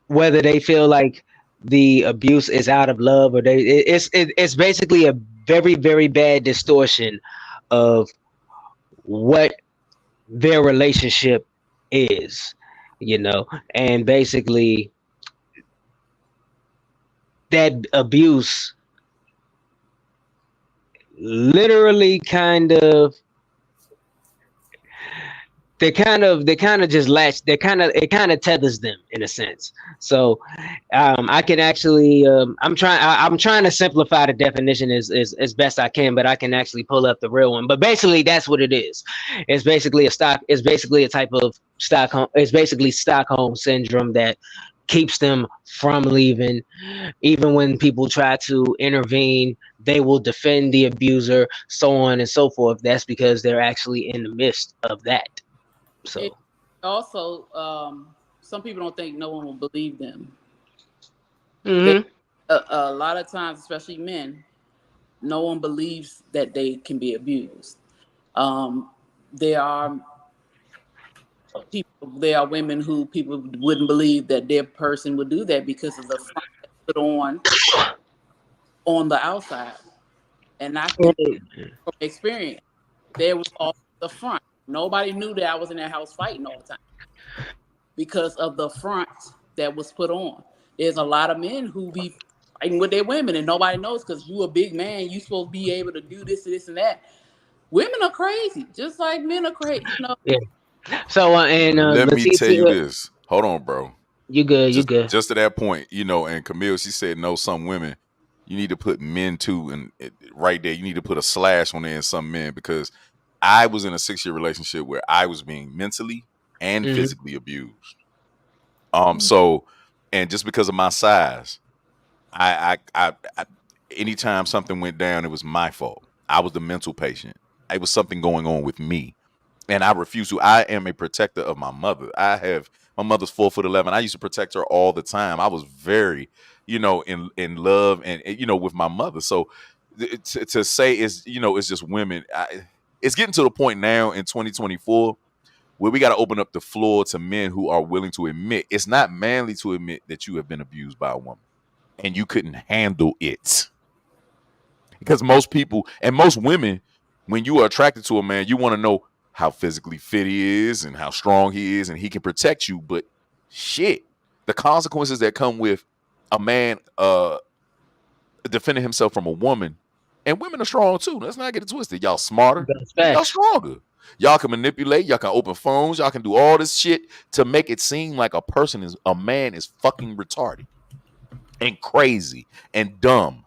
whether they feel like the abuse is out of love or it's basically a very, very bad distortion of what their relationship is, you know. And basically that abuse literally kind of it kind of tethers them in a sense. So I can actually I'm trying to simplify the definition as best I can, but I can actually pull up the real one. But basically that's what it is. It's basically a type of Stockholm syndrome that keeps them from leaving. Even when people try to intervene, they will defend the abuser, so on and so forth. That's because they're actually in the midst of that. So It also, some people don't think no one will believe them. A lot of times, especially men, no one believes that they can be abused. There are women who people wouldn't believe that their person would do that because of the front put on the outside. And I can, from experience, there was all the front. Nobody knew that I was in that house fighting all the time because of the front that was put on. There's a lot of men who be fighting with their women and nobody knows because you a big man, you supposed to be able to do this and that. Women are crazy, just like men are crazy. You know? Yeah. So let me tell you this. Hold on, bro. You good? Just to that point, you know. And Camille, she said, no, some women, you need to put men too, and right there, you need to put a slash on there in some men, because I was in a 6-year relationship where I was being mentally and physically abused. So, and just because of my size, I anytime something went down, it was my fault. I was the mental patient. It was something going on with me, and I refuse to. I am a protector of my mother. My mother's 4'11". I used to protect her all the time. I was very, you know, in love and you know, with my mother. So to say is, you know, it's just women. It's getting to the point now in 2024 where we got to open up the floor to men who are willing to admit it's not manly to admit that you have been abused by a woman and you couldn't handle it. Because most people and most women, when you are attracted to a man, you want to know how physically fit he is and how strong he is and he can protect you. But shit, the consequences that come with a man defending himself from a woman, and women are strong too. Let's not get it twisted. Y'all smarter. Y'all stronger. Y'all can manipulate. Y'all can open phones. Y'all can do all this shit to make it seem like a man is fucking retarded and crazy and dumb.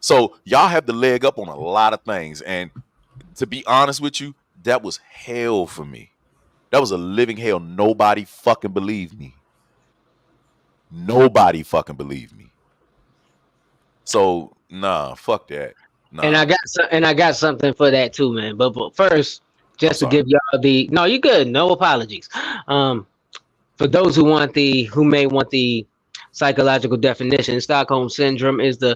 So y'all have the leg up on a lot of things. And to be honest with you, that was hell for me. That was a living hell. Nobody fucking believed me. Nobody fucking believed me. So Nah, fuck that. Nah. And I got something for that too, man. But first, just to give y'all the no, you good. No apologies. For those who may want the psychological definition, Stockholm syndrome is the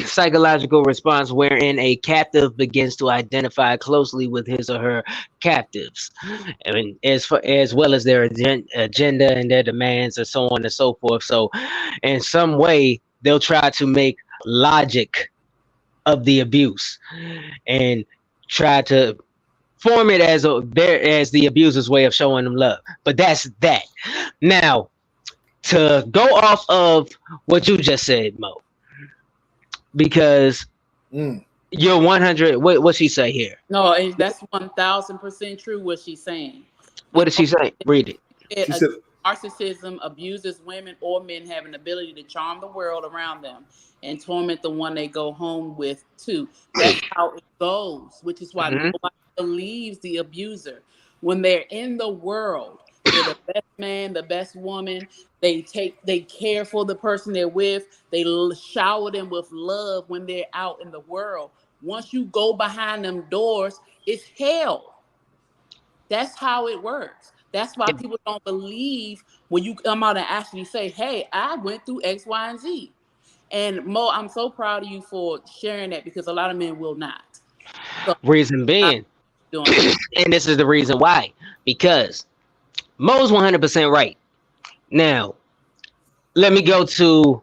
psychological response wherein a captive begins to identify closely with his or her captives, and as well as their agenda and their demands and so on and so forth. So, in some way, they'll try to make logic of the abuse and try to form it as the abuser's way of showing them love. But that's that. Now, to go off of what you just said, Mo, because you're 100. What she say here? No, that's 1,000% true. What she's saying. What did she say? Read it. She said, narcissism abuses women or men have an ability to charm the world around them and torment the one they go home with too. That's how it goes, which is why nobody believes the abuser. When they're in the world, they're the best man, the best woman. They care for the person they're with. They shower them with love when they're out in the world. Once you go behind them doors, it's hell. That's how it works. That's why people don't believe when you come out and actually say, hey, I went through X, Y, and Z. And Mo, I'm so proud of you for sharing that because a lot of men will not. So, reason being, and this is the reason why, because Mo's 100% right. Now, let me go to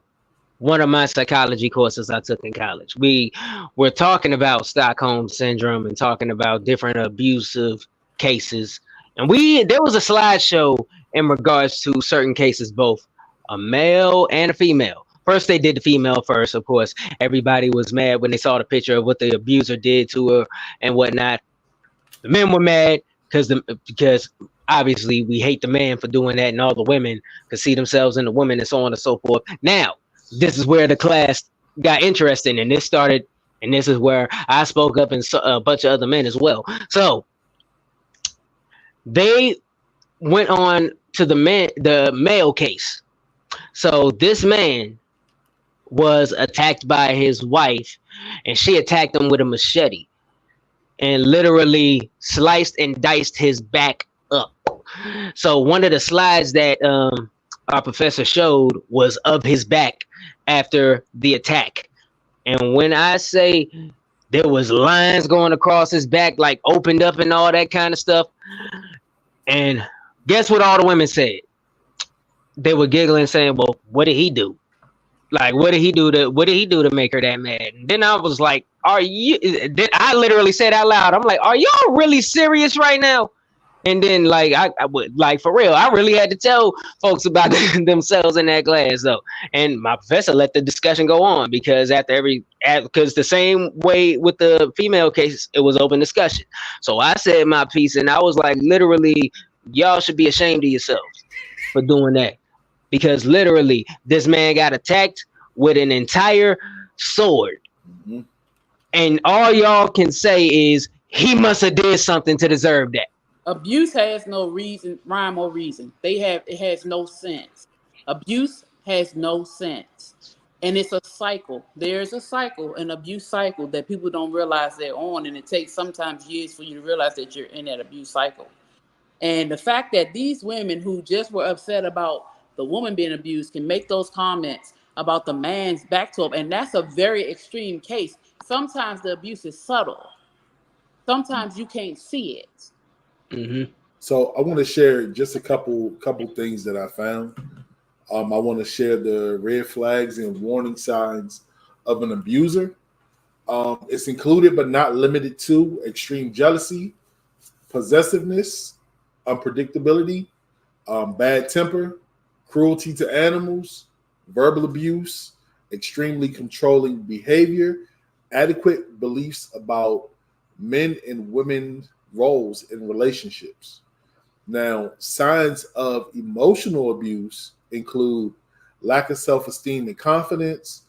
one of my psychology courses I took in college. We were talking about Stockholm syndrome and talking about different abusive cases. And there was a slideshow in regards to certain cases, both a male and a female. First, they did the female first, of course. Everybody was mad when they saw the picture of what the abuser did to her and whatnot. The men were mad because obviously we hate the man for doing that, and all the women could see themselves in the woman and so on and so forth. Now, this is where the class got interesting, and this started, and this is where I spoke up and a bunch of other men as well. So they went on to the male case. So this man was attacked by his wife, and she attacked him with a machete and literally sliced and diced his back up. So one of the slides that our professor showed was of his back after the attack. And when I say there was lines going across his back, like opened up and all that kind of stuff. And guess what all the women said? They were giggling, saying, well, what did he do? Like, what did he do to make her that mad? And then I was like, I literally said out loud, I'm like, are y'all really serious right now? And then, like, I would, like, for real, I really had to tell folks about themselves in that class, though. And my professor let the discussion go on because because the same way with the female case, it was open discussion. So I said my piece, and I was like, literally, y'all should be ashamed of yourselves for doing that. Because literally, this man got attacked with an entire sword. Mm-hmm. And all y'all can say is, he must have did something to deserve that. Abuse has no rhyme or reason. It has no sense. Abuse has no sense. And it's a cycle. There's a cycle, an abuse cycle that people don't realize they're on. And it takes sometimes years for you to realize that you're in that abuse cycle. And the fact that these women who just were upset about the woman being abused can make those comments about the man's back to him. And that's a very extreme case. Sometimes the abuse is subtle. Sometimes you can't see it. Mm-hmm. So I want to share just a couple things that I found. I want to share the red flags and warning signs of an abuser. It's included but not limited to extreme jealousy, possessiveness, unpredictability, bad temper, cruelty to animals, verbal abuse, extremely controlling behavior, adequate beliefs about men and women roles in relationships. Now, signs of emotional abuse include lack of self-esteem and confidence,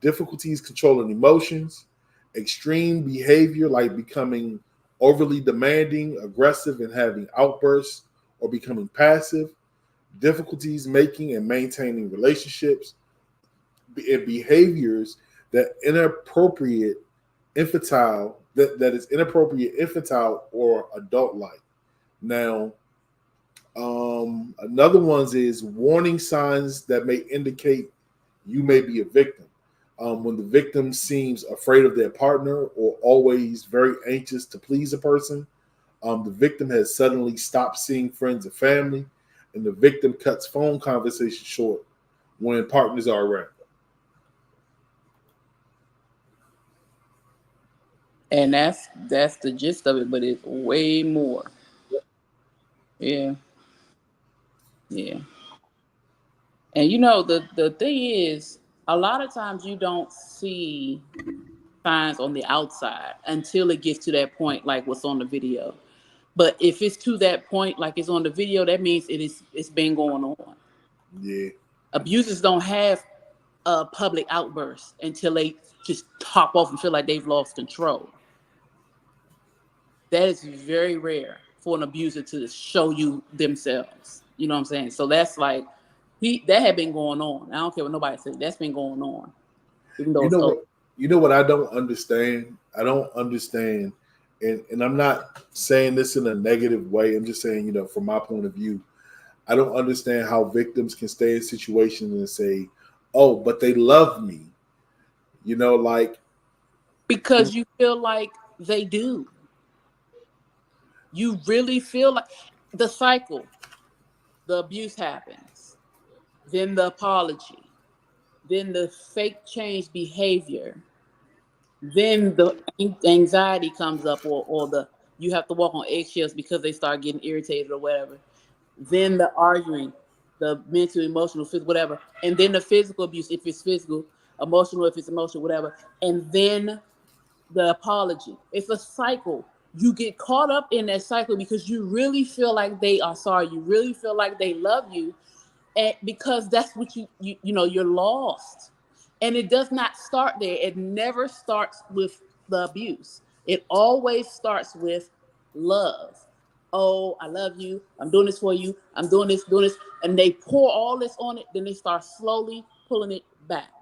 difficulties controlling emotions, extreme behavior like becoming overly demanding, aggressive, and having outbursts, or becoming passive, difficulties making and maintaining relationships, and behaviors that is inappropriate, infantile, or adult-like. Now, another one is warning signs that may indicate you may be a victim. When the victim seems afraid of their partner or always very anxious to please a person, the victim has suddenly stopped seeing friends or family, and the victim cuts phone conversations short when partners are around. And that's the gist of it, but it's way more. Yeah. Yeah. And the thing is, a lot of times you don't see signs on the outside until it gets to that point, like what's on the video. But if it's to that point, like it's on the video, that means it's been going on. Yeah. Abusers don't have a public outburst until they just top off and feel like they've lost control. That is very rare for an abuser to show you themselves. You know what I'm saying? So that's like that had been going on. I don't care what nobody says. That's been going on. Even though You know what I don't understand? I don't understand, and I'm not saying this in a negative way. I'm just saying, from my point of view, I don't understand how victims can stay in situations and say, "Oh, but they love me," like because you feel like they do. You really feel like the cycle. The abuse happens, then the apology, then the fake change behavior, then the anxiety comes up, or the you have to walk on eggshells because they start getting irritated or whatever. Then the arguing, the mental, emotional, physical, whatever, and then the physical abuse if it's physical, emotional if it's emotional, whatever, and then the apology. It's a cycle. You get caught up in that cycle because you really feel like they are sorry. You really feel like they love you, and because that's what you're lost. And it does not start there. It never starts with the abuse. It always starts with love. Oh, I love you. I'm doing this for you. I'm doing this, and they pour all this on it. Then they start slowly pulling it back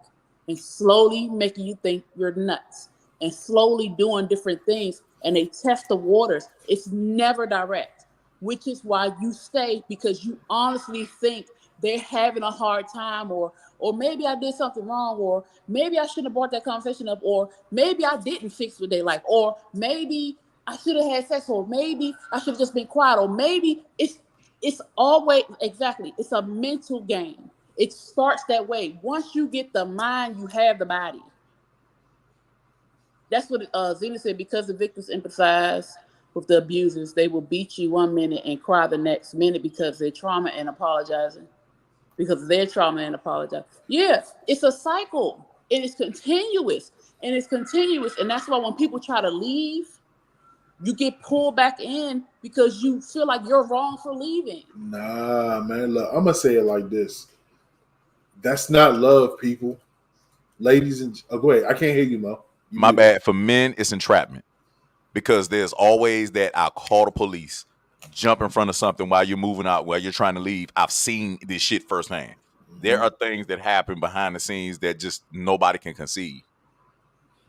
and slowly making you think you're nuts and slowly doing different things. And they test the waters. It's never direct, which is why you stay, because you honestly think they're having a hard time, or maybe I did something wrong, or maybe I shouldn't have brought that conversation up, or maybe I didn't fix what they like, or maybe I should have had sex, or maybe I should have just been quiet, or maybe it's always exactly. It's a mental game. It starts that way. Once you get the mind, you have the body. That's what Zena said. Because the victims empathize with the abusers, they will beat you one minute and cry the next minute because they're trauma and apologizing. Because of their trauma and apologize. Yeah, it's a cycle. And it's continuous. And that's why when people try to leave, you get pulled back in because you feel like you're wrong for leaving. Nah, man. Look, I'm gonna say it like this. That's not love, people. Ladies and go ahead. I can't hear you, Mo. My bad. For men, it's entrapment. Because there's always that I'll call the police, jump in front of something while you're moving out, while you're trying to leave. I've seen this shit firsthand. There are things that happen behind the scenes that just nobody can conceive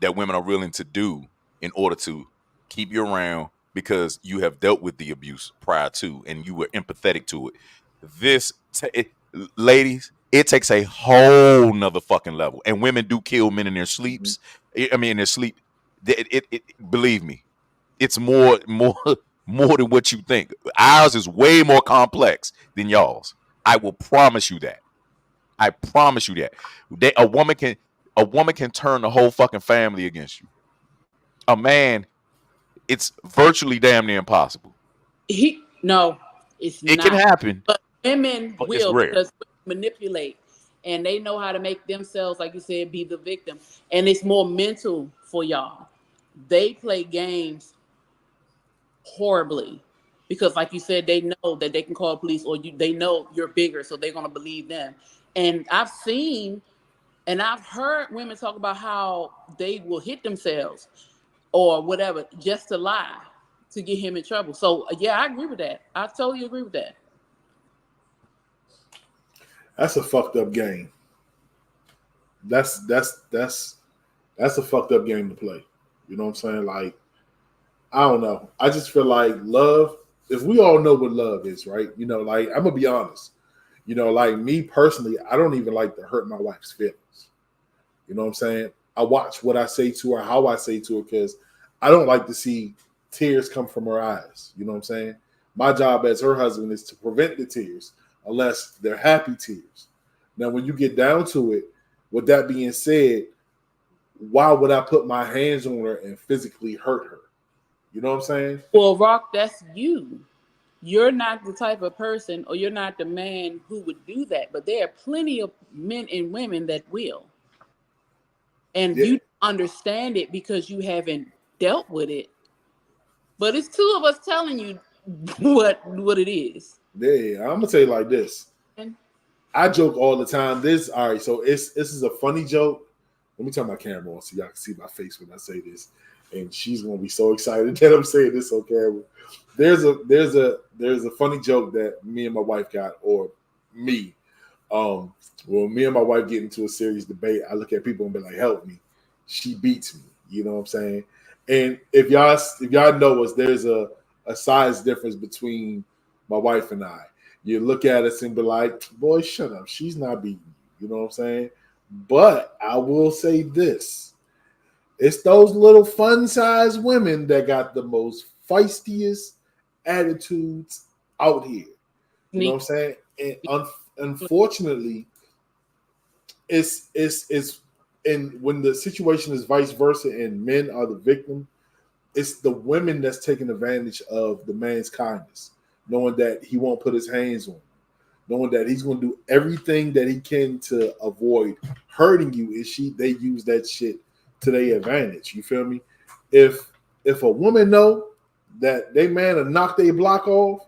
that women are willing to do in order to keep you around because you have dealt with the abuse prior to and you were empathetic to it. Ladies, it takes a whole nother fucking level. And women do kill men in their sleeps. I mean, in their sleep. Believe me, it's more than what you think. Ours is way more complex than y'all's. I will promise you that. I promise you that. A woman can turn the whole fucking family against you. A man, it's virtually damn near impossible. No, it's It not. can happen, But women but it's will, rare. because women manipulate, and they know how to make themselves, like you said, be the victim. And it's more mental for y'all. They play games horribly because, like you said, they know that they can call police, or they know you're bigger, so they're gonna believe them. And I've seen and I've heard women talk about how they will hit themselves or whatever just to lie to get him in trouble. So yeah, I agree with that. I totally agree with that. That's a fucked up game. That's That's a fucked up game to play. You know what I'm saying? Like, I don't know. I just feel like love, if we all know what love is, right? You know, like, I'm going to be honest. You know, like me personally, I don't even like to hurt my wife's feelings. You know what I'm saying? I watch what I say to her, how I say to her, because I don't like to see tears come from her eyes. You know what I'm saying? My job as her husband is to prevent the tears unless they're happy tears. Now, when you get down to it, with that being said, why would I put my hands on her and physically hurt her? You know what I'm saying? Well, Rock, that's you. You're not the type of person, or you're not the man who would do that. But there are plenty of men and women that will. And Yeah. you understand it because you haven't dealt with it. But it's two of us telling you what it is. Yeah, I'm gonna tell you like this. And I joke all the time. All right, so this is a funny joke. Let me turn my camera on so y'all can see my face when I say this. And she's gonna be so excited that I'm saying this on camera. There's a funny joke that me and my wife got, or me. When me and my wife get into a serious debate, I look at people and be like, help me. She beats me. You know what I'm saying? And if y'all know us, there's a size difference between my wife and I. You look at us and be like, boy, shut up. She's not beating you. You know what I'm saying? But I will say this. It's those little fun-sized women that got the most feistiest attitudes out here. You know what I'm saying? And unfortunately, it's and when the situation is vice versa and men are the victim, it's the women that's taking advantage of the man's kindness, knowing that he won't put his hands on you, knowing that he's going to do everything that he can to avoid hurting you. They use that shit to their advantage. You feel me? If a woman know that they man will knock their block off,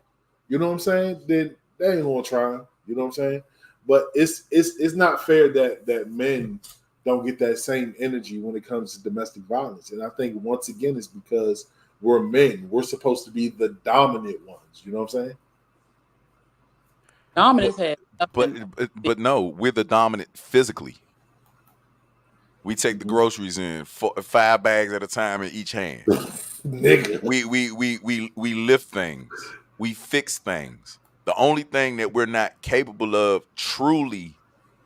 you know what I'm saying? Then they ain't gonna try. You know what I'm saying? But it's not fair that men don't get that same energy when it comes to domestic violence. And I think once again it's because we're men. We're supposed to be the dominant ones. You know what I'm saying? dominance has But no, we're the dominant physically. We take the groceries in 5 bags at a time in each hand. Nigga. We lift things. We fix things. The only thing that we're not capable of truly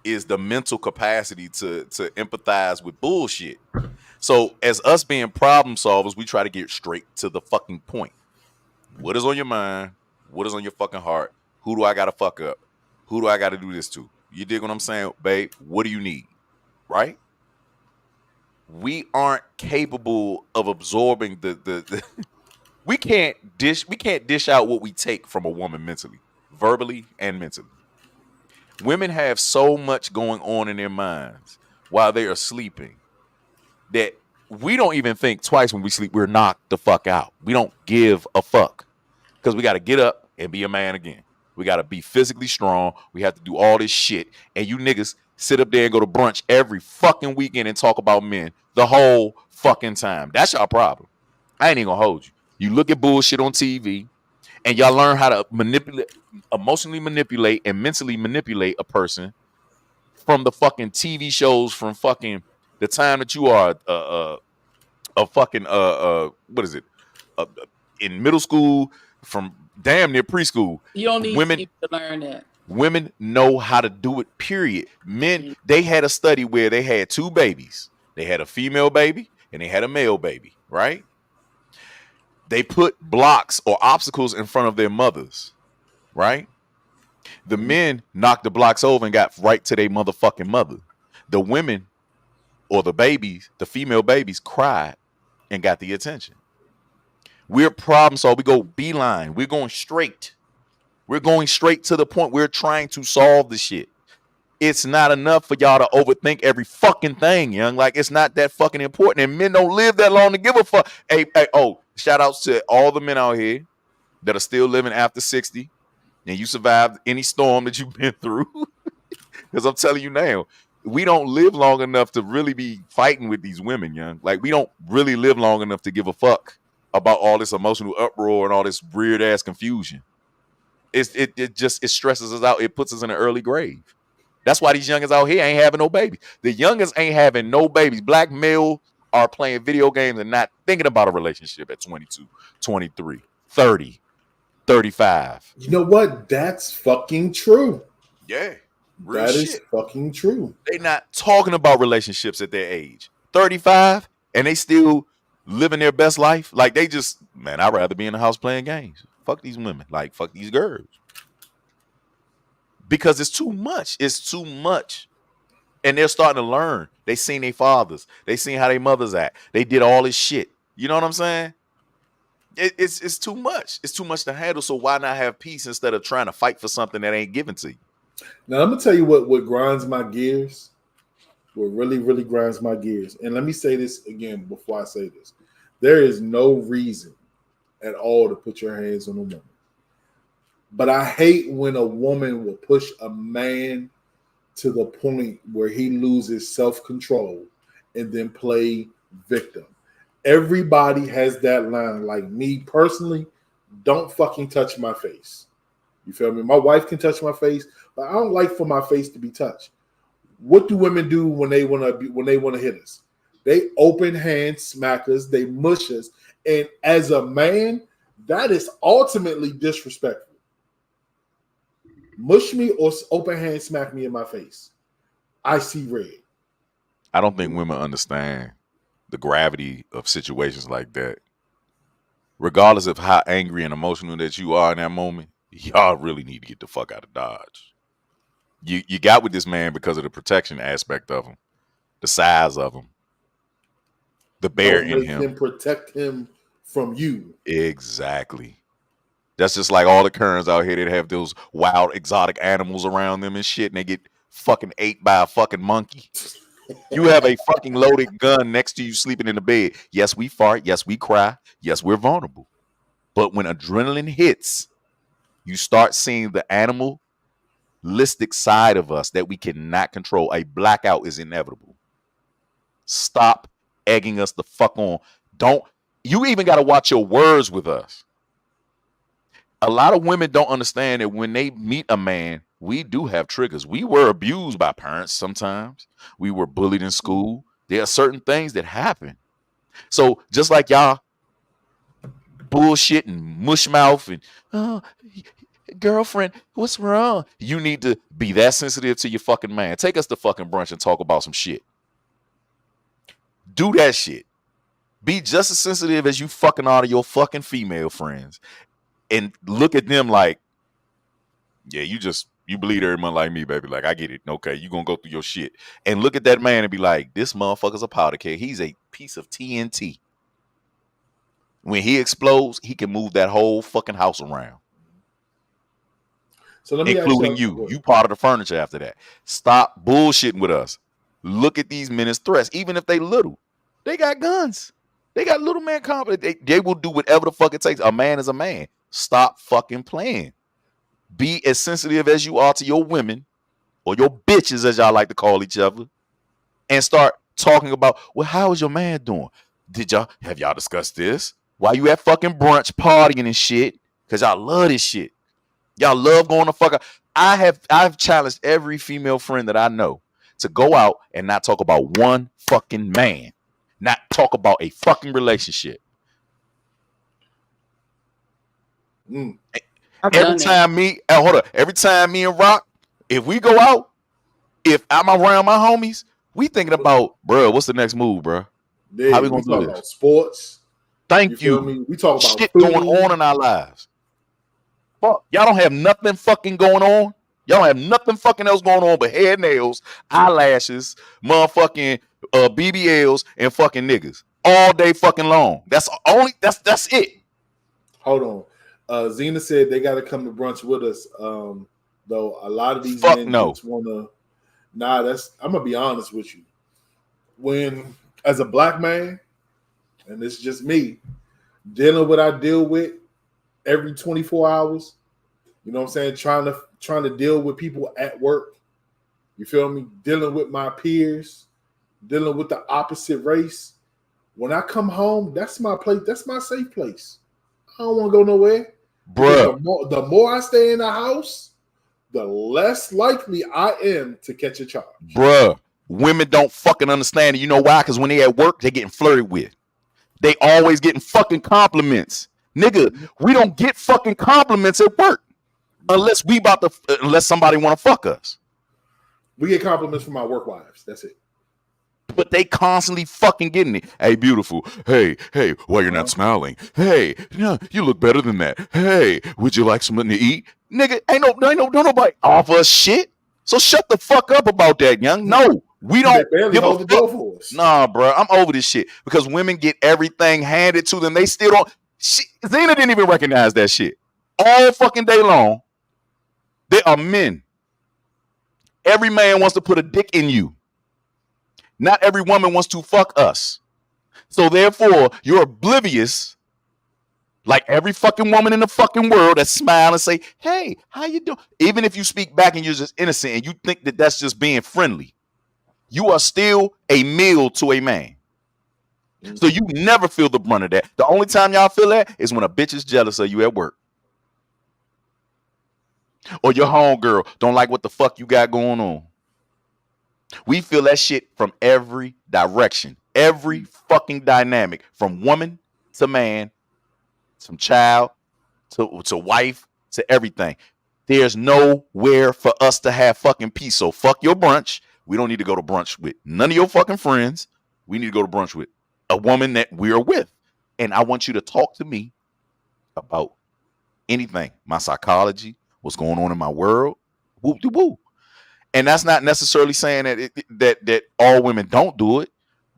is the mental capacity to empathize with bullshit. So as us being problem solvers, we try to get straight to the fucking point. What is on your mind? What is on your fucking heart? Who do I gotta fuck up? Who do I gotta do this to? You dig what I'm saying, babe? What do you need? Right? We aren't capable of absorbing the we can't dish out what we take from a woman mentally, verbally and mentally. Women have so much going on in their minds while they are sleeping that we don't even think twice when we sleep. We're knocked the fuck out. We don't give a fuck because we got to get up and be a man again. We got to be physically strong. We have to do all this shit. And you niggas sit up there and go to brunch every fucking weekend and talk about men the whole fucking time. That's your problem. I ain't even gonna hold you. You look at bullshit on TV and y'all learn how to emotionally manipulate and mentally manipulate a person from the fucking TV shows from fucking the time that you are a fucking what is it? In middle school from damn near preschool. you don't need Women to learn that. Women know how to do it, period. Men, they had a study where they had 2 babies. They had a female baby and they had a male baby, right? They put blocks or obstacles in front of their mothers, right? The men knocked the blocks over and got right to their motherfucking mother. The women or the babies, the female babies, cried and got the attention. We're problem solvers. We go beeline. We're going straight. We're going straight to the point. We're trying to solve the shit. It's not enough for y'all to overthink every fucking thing, young. Like, it's not that fucking important. And men don't live that long to give a fuck. Hey, shout outs to all the men out here that are still living after 60 and you survived any storm that you've been through. Because I'm telling you now, we don't live long enough to really be fighting with these women, young. Like, we don't really live long enough to give a fuck about all this emotional uproar and all this weird ass confusion. It stresses us out. It puts us in an early grave. That's why these youngins out here ain't having no babies. The youngins ain't having no babies. Black males are playing video games and not thinking about a relationship at 22, 23, 30, 35. You know what? That's fucking true. Yeah. Real That shit. is fucking true. They not talking about relationships at their age. 35 and they still living their best life. Like they just, man, I'd rather be in the house playing games. Fuck these women. Like fuck these girls. Because it's too much. It's too much. And they're starting to learn. They seen their fathers. They seen how their mothers act. They did all this shit. You know what I'm saying? It's too much. It's too much to handle. So why not have peace instead of trying to fight for something that ain't given to you? Now I'm gonna tell you what grinds my gears. What really, really grinds my gears. And let me say this again before I say this. There is no reason at all to put your hands on a woman. But I hate when a woman will push a man to the point where he loses self-control and then play victim. Everybody has that line. Like me personally, don't fucking touch my face. You feel me? My wife can touch my face, but I don't like for my face to be touched. What do women do when they want to hit us? They open hand smack us, they mush us, and as a man, that is ultimately disrespectful. Mush me or open hand smack me in my face. I see red. I don't think women understand the gravity of situations like that. Regardless of how angry and emotional that you are in that moment, y'all really need to get the fuck out of Dodge. You got with this man because of the protection aspect of him, the size of him, the bear in him. Him protect him from you. Exactly. That's just like all the Kerns out here that have those wild exotic animals around them and shit, and they get fucking ate by a fucking monkey. You have a fucking loaded gun next to you sleeping in the bed. Yes, we fart. Yes, we cry. Yes, we're vulnerable. But when adrenaline hits, you start seeing the animalistic side of us that we cannot control. A blackout is inevitable. Stop egging us the fuck on. You even got to watch your words with us. A lot of women don't understand that when they meet a man, we do have triggers. We were abused by parents sometimes. We were bullied in school. There are certain things that happen. So just like y'all bullshit and mush mouth and, oh, girlfriend, what's wrong? You need to be that sensitive to your fucking man. Take us to fucking brunch and talk about some shit. Do that shit. Be just as sensitive as you fucking are to your fucking female friends. And look at them like, yeah, you bleed every month like me, baby. Like, I get it. Okay, you gonna go through your shit. And look at that man and be like, this motherfucker's a powder keg. He's a piece of TNT. When he explodes, he can move that whole fucking house around. So let me including you. You part of the furniture after that. Stop bullshitting with us. Look at these men as threats, even if they little. They got guns. They got little man confidence. They will do whatever the fuck it takes. A man is a man. Stop fucking playing. Be as sensitive as you are to your women or your bitches, as y'all like to call each other, and start talking about, well, how is your man doing? Have y'all discussed this? Why you at fucking brunch partying and shit? Because y'all love this shit. Y'all love going to fuck. I've challenged every female friend that I know to go out and not talk about one fucking man, not talk about a fucking relationship. Every time me and Rock, if we go out, if I'm around my homies, we thinking about, bro, what's the next move, bro? Yeah, how we gonna do this? About sports. Thank you. Me? We talk about shit food. Going on in our lives. Fuck, y'all don't have nothing fucking going on. Y'all don't have nothing fucking else going on but hair, nails, eyelashes, motherfucking BBLs, and fucking niggas all day fucking long. That's it. Hold on. Zena said they got to come to brunch with us. Though a lot of these fuck men no. just wanna. Nah, I'm gonna be honest with you. When as a black man, and it's just me dealing with what I deal with every 24 hours. You know what I'm saying? Trying to deal with people at work. You feel me? Dealing with my peers, dealing with the opposite race. When I come home, that's my place. That's my safe place. I don't want to go nowhere. Bruh. The more I stay in the house, the less likely I am to catch a charge. Bruh, women don't fucking understand it. You know why? Because when they at work, they getting flirted with. They always getting fucking compliments. Nigga, we don't get fucking compliments at work unless somebody want to fuck us. We get compliments from our work wives. That's it. But they constantly fucking getting it. Hey, beautiful. Hey, why you're not smiling? Hey, no, you look better than that. Hey, would you like something to eat? Nigga, ain't nobody offer us shit. So shut the fuck up about that, young. No, we don't give a fuck for us. Nah, bro, I'm over this shit because women get everything handed to them. They still don't. Zena didn't even recognize that shit. All fucking day long, they are men. Every man wants to put a dick in you. Not every woman wants to fuck us. So therefore, you're oblivious, like every fucking woman in the fucking world that smile and say, hey, how you doing? Even if you speak back and you're just innocent and you think that that's just being friendly, you are still a meal to a man. So you never feel the brunt of that. The only time y'all feel that is when a bitch is jealous of you at work. Or your homegirl don't like what the fuck you got going on. We feel that shit from every direction, every fucking dynamic, from woman to man, from child to wife to everything. There's nowhere for us to have fucking peace. So fuck your brunch. We don't need to go to brunch with none of your fucking friends. We need to go to brunch with a woman that we're with. And I want you to talk to me about anything, my psychology, what's going on in my world. Whoop-de-woo. And that's not necessarily saying that all women don't do it,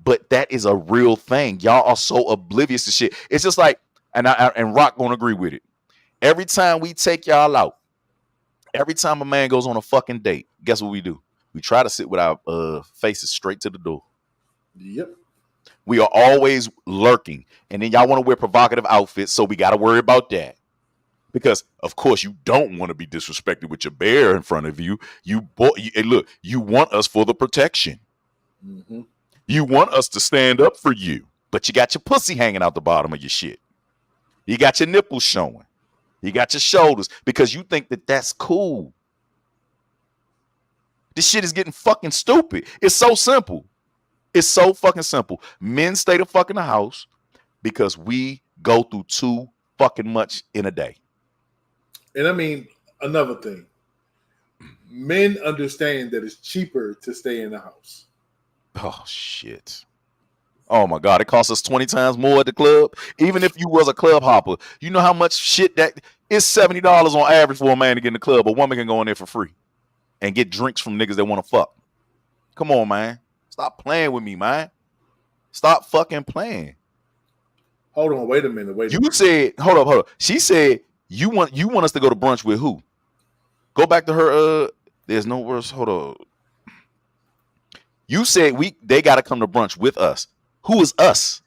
but that is a real thing. Y'all are so oblivious to shit. It's just like, and Rock gonna agree with it. Every time we take y'all out, every time a man goes on a fucking date, guess what we do? We try to sit with our faces straight to the door. Yep. We are always lurking, and then y'all want to wear provocative outfits, so we got to worry about that. Because of course you don't want to be disrespected with your bear in front of you. Look, you want us for the protection. Mm-hmm. You want us to stand up for you, but you got your pussy hanging out the bottom of your shit. You got your nipples showing. You got your shoulders because you think that that's cool. This shit is getting fucking stupid. It's so simple. It's so fucking simple. Men stay the fuck in the house because we go through too fucking much in a day. And I mean, another thing, men understand that it's cheaper to stay in the house. Oh, shit. Oh, my God. It costs us 20 times more at the club. Even if you was a club hopper, you know how much shit that is $70 on average for a man to get in the club. A woman can go in there for free and get drinks from niggas that want to fuck. Come on, man. Stop playing with me, man. Stop fucking playing. Hold on. Wait a minute. You said, hold up. She said, you want us to go to brunch with who? Go back to her. There's no worse. Hold on. You said they got to come to brunch with us. Who is us?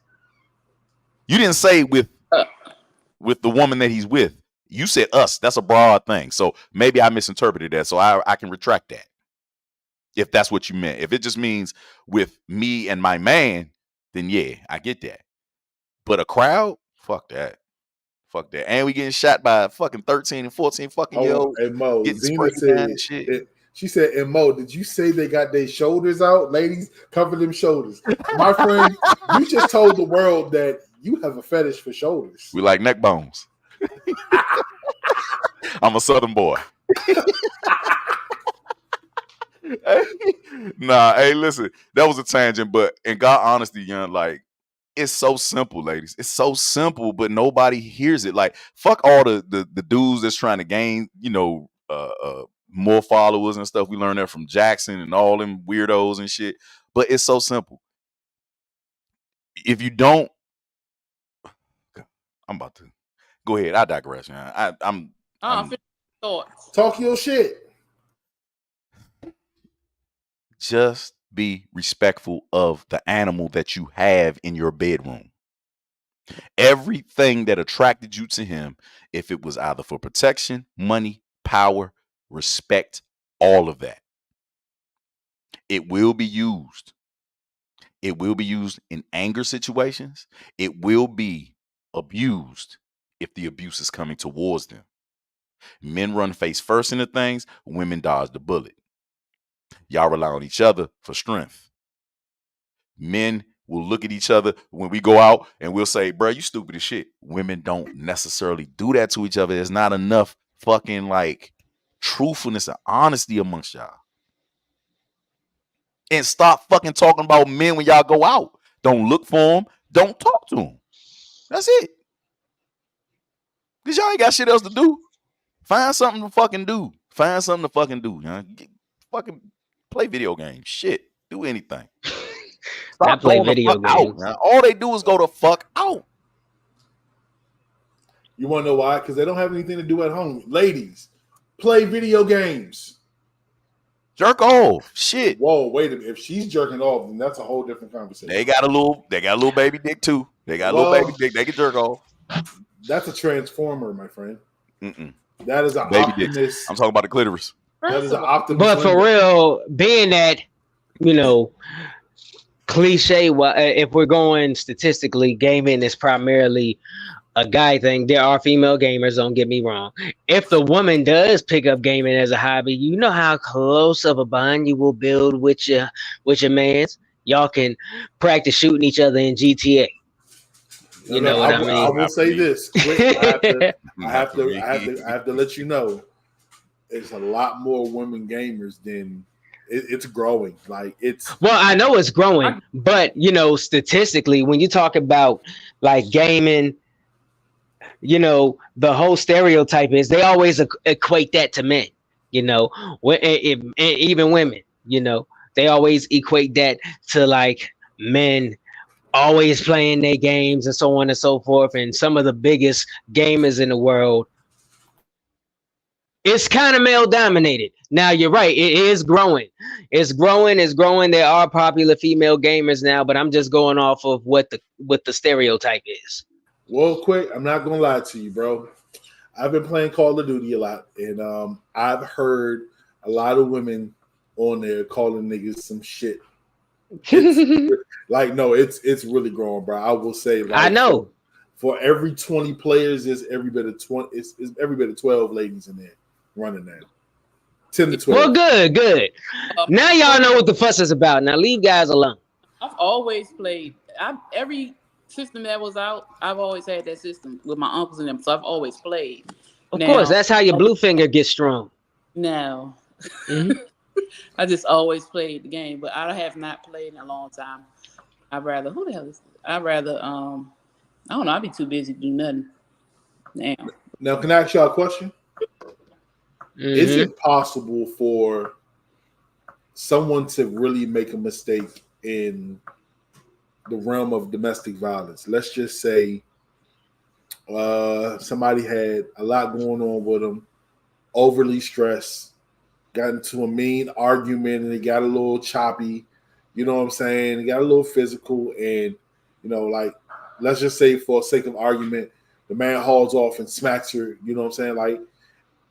You didn't say with the woman that he's with. You said us. That's a broad thing. So maybe I misinterpreted that. So I can retract that. If that's what you meant. If it just means with me and my man, then yeah, I get that. But a crowd? Fuck that. Fuck that. And we getting shot by fucking 13 and 14 fucking year olds. Hey, Mo, Zena said, she said, and Mo, did you say they got their shoulders out? Ladies, cover them shoulders. My friend, you just told the world that you have a fetish for shoulders. We like neck bones. I'm a Southern boy. Hey, listen, that was a tangent, but in God honesty, young, like, it's so simple, ladies. It's so simple, but nobody hears it. Like, fuck all the dudes that's trying to gain, more followers and stuff. We learned that from Jackson and all them weirdos and shit. But it's so simple. If you don't, I'm about to go ahead. I digress, man. I'm thoughts. Talk your shit. Just be respectful of the animal that you have in your bedroom. Everything that attracted you to him, if it was either for protection, money, power, respect, all of that, it will be used. It will be used in anger situations. It will be abused if the abuse is coming towards them. Men run face first into things, women dodge the bullet. Y'all rely on each other for strength. Men will look at each other when we go out and we'll say, bro, you stupid as shit. Women don't necessarily do that to each other. There's not enough fucking like truthfulness and honesty amongst y'all. And stop fucking talking about men when y'all go out. Don't look for them. Don't talk to them. That's it. Because y'all ain't got shit else to do. Find something to fucking do. Find something to fucking do. Fucking play video games. Shit. Do anything. I play going video the fuck games. out, man. All they do is go the fuck out. You want to know why? Because they don't have anything to do at home. Ladies, play video games. Jerk off. Shit. Whoa, wait a minute. If she's jerking off, then that's a whole different conversation. They got a little baby dick too. They got a little baby dick. They can jerk off. That's a transformer, my friend. Mm-mm. That is an baby Optimus. dick. I'm talking about the clitoris. That is an Optimus. But for real, being that, cliche, if we're going statistically, gaming is primarily a guy thing. There are female gamers, don't get me wrong. If the woman does pick up gaming as a hobby, you know how close of a bond you will build with your man's. Y'all can practice shooting each other in GTA. You know what I mean? I will say this quick. I have to let you know, there's a lot more women gamers than it's growing. Like well, I know it's growing, but statistically, when you talk about like gaming, the whole stereotype is they always equate that to men. Even women, they always equate that to like men always playing their games and so on and so forth. And some of the biggest gamers in the world, it's kind of male dominated. Now you're right. It is growing. It's growing. There are popular female gamers now, but I'm just going off of what the stereotype is. Well, quick, I'm not going to lie to you, bro. I've been playing Call of Duty a lot, and I've heard a lot of women on there calling niggas some shit. It's really growing, bro. I will say, I know. For every 20 players, there's every bit of 20. It's every bit of 12 ladies in there running now. 10 to 12. Well, good. Now y'all know what the fuss is about. Now leave guys alone. I've always played. Every system that was out, I've always had that system with my uncles and them. So I've always played. Of course, that's how your blue finger gets strong. No. Mm-hmm. I just always played the game, but I have not played in a long time. I don't know. I'd be too busy to do nothing. Damn. Now, can I ask y'all a question? Mm-hmm. Is it possible for someone to really make a mistake in the realm of domestic violence? Let's just say somebody had a lot going on with them, overly stressed, got into a mean argument, and it got a little choppy. You know what I'm saying? It got a little physical, and let's just say for sake of argument, the man hauls off and smacks her. You know what I'm saying? Like,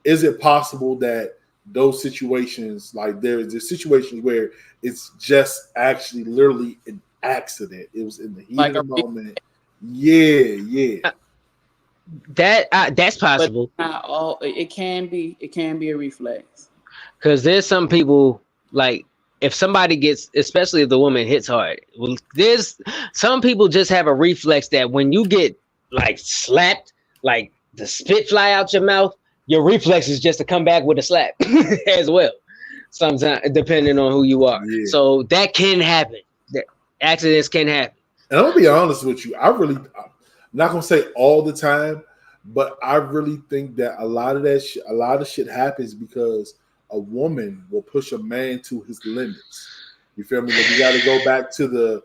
is it possible that those situations, like there's situations where it's just actually literally an accident? It was in the heat of the moment. Yeah. That's possible. But not all. It can be a reflex. Because there's some people, like, if somebody gets, especially if the woman hits hard, there's some people just have a reflex that when you get like slapped, like the spit fly out your mouth, your reflex is just to come back with a slap as well. Sometimes, depending on who you are. Yeah. So that can happen. Accidents can happen. And I'm gonna be honest with you. I'm not gonna say all the time, but I really think that a lot of shit happens because a woman will push a man to his limits. You feel me? Like, you got to go back to the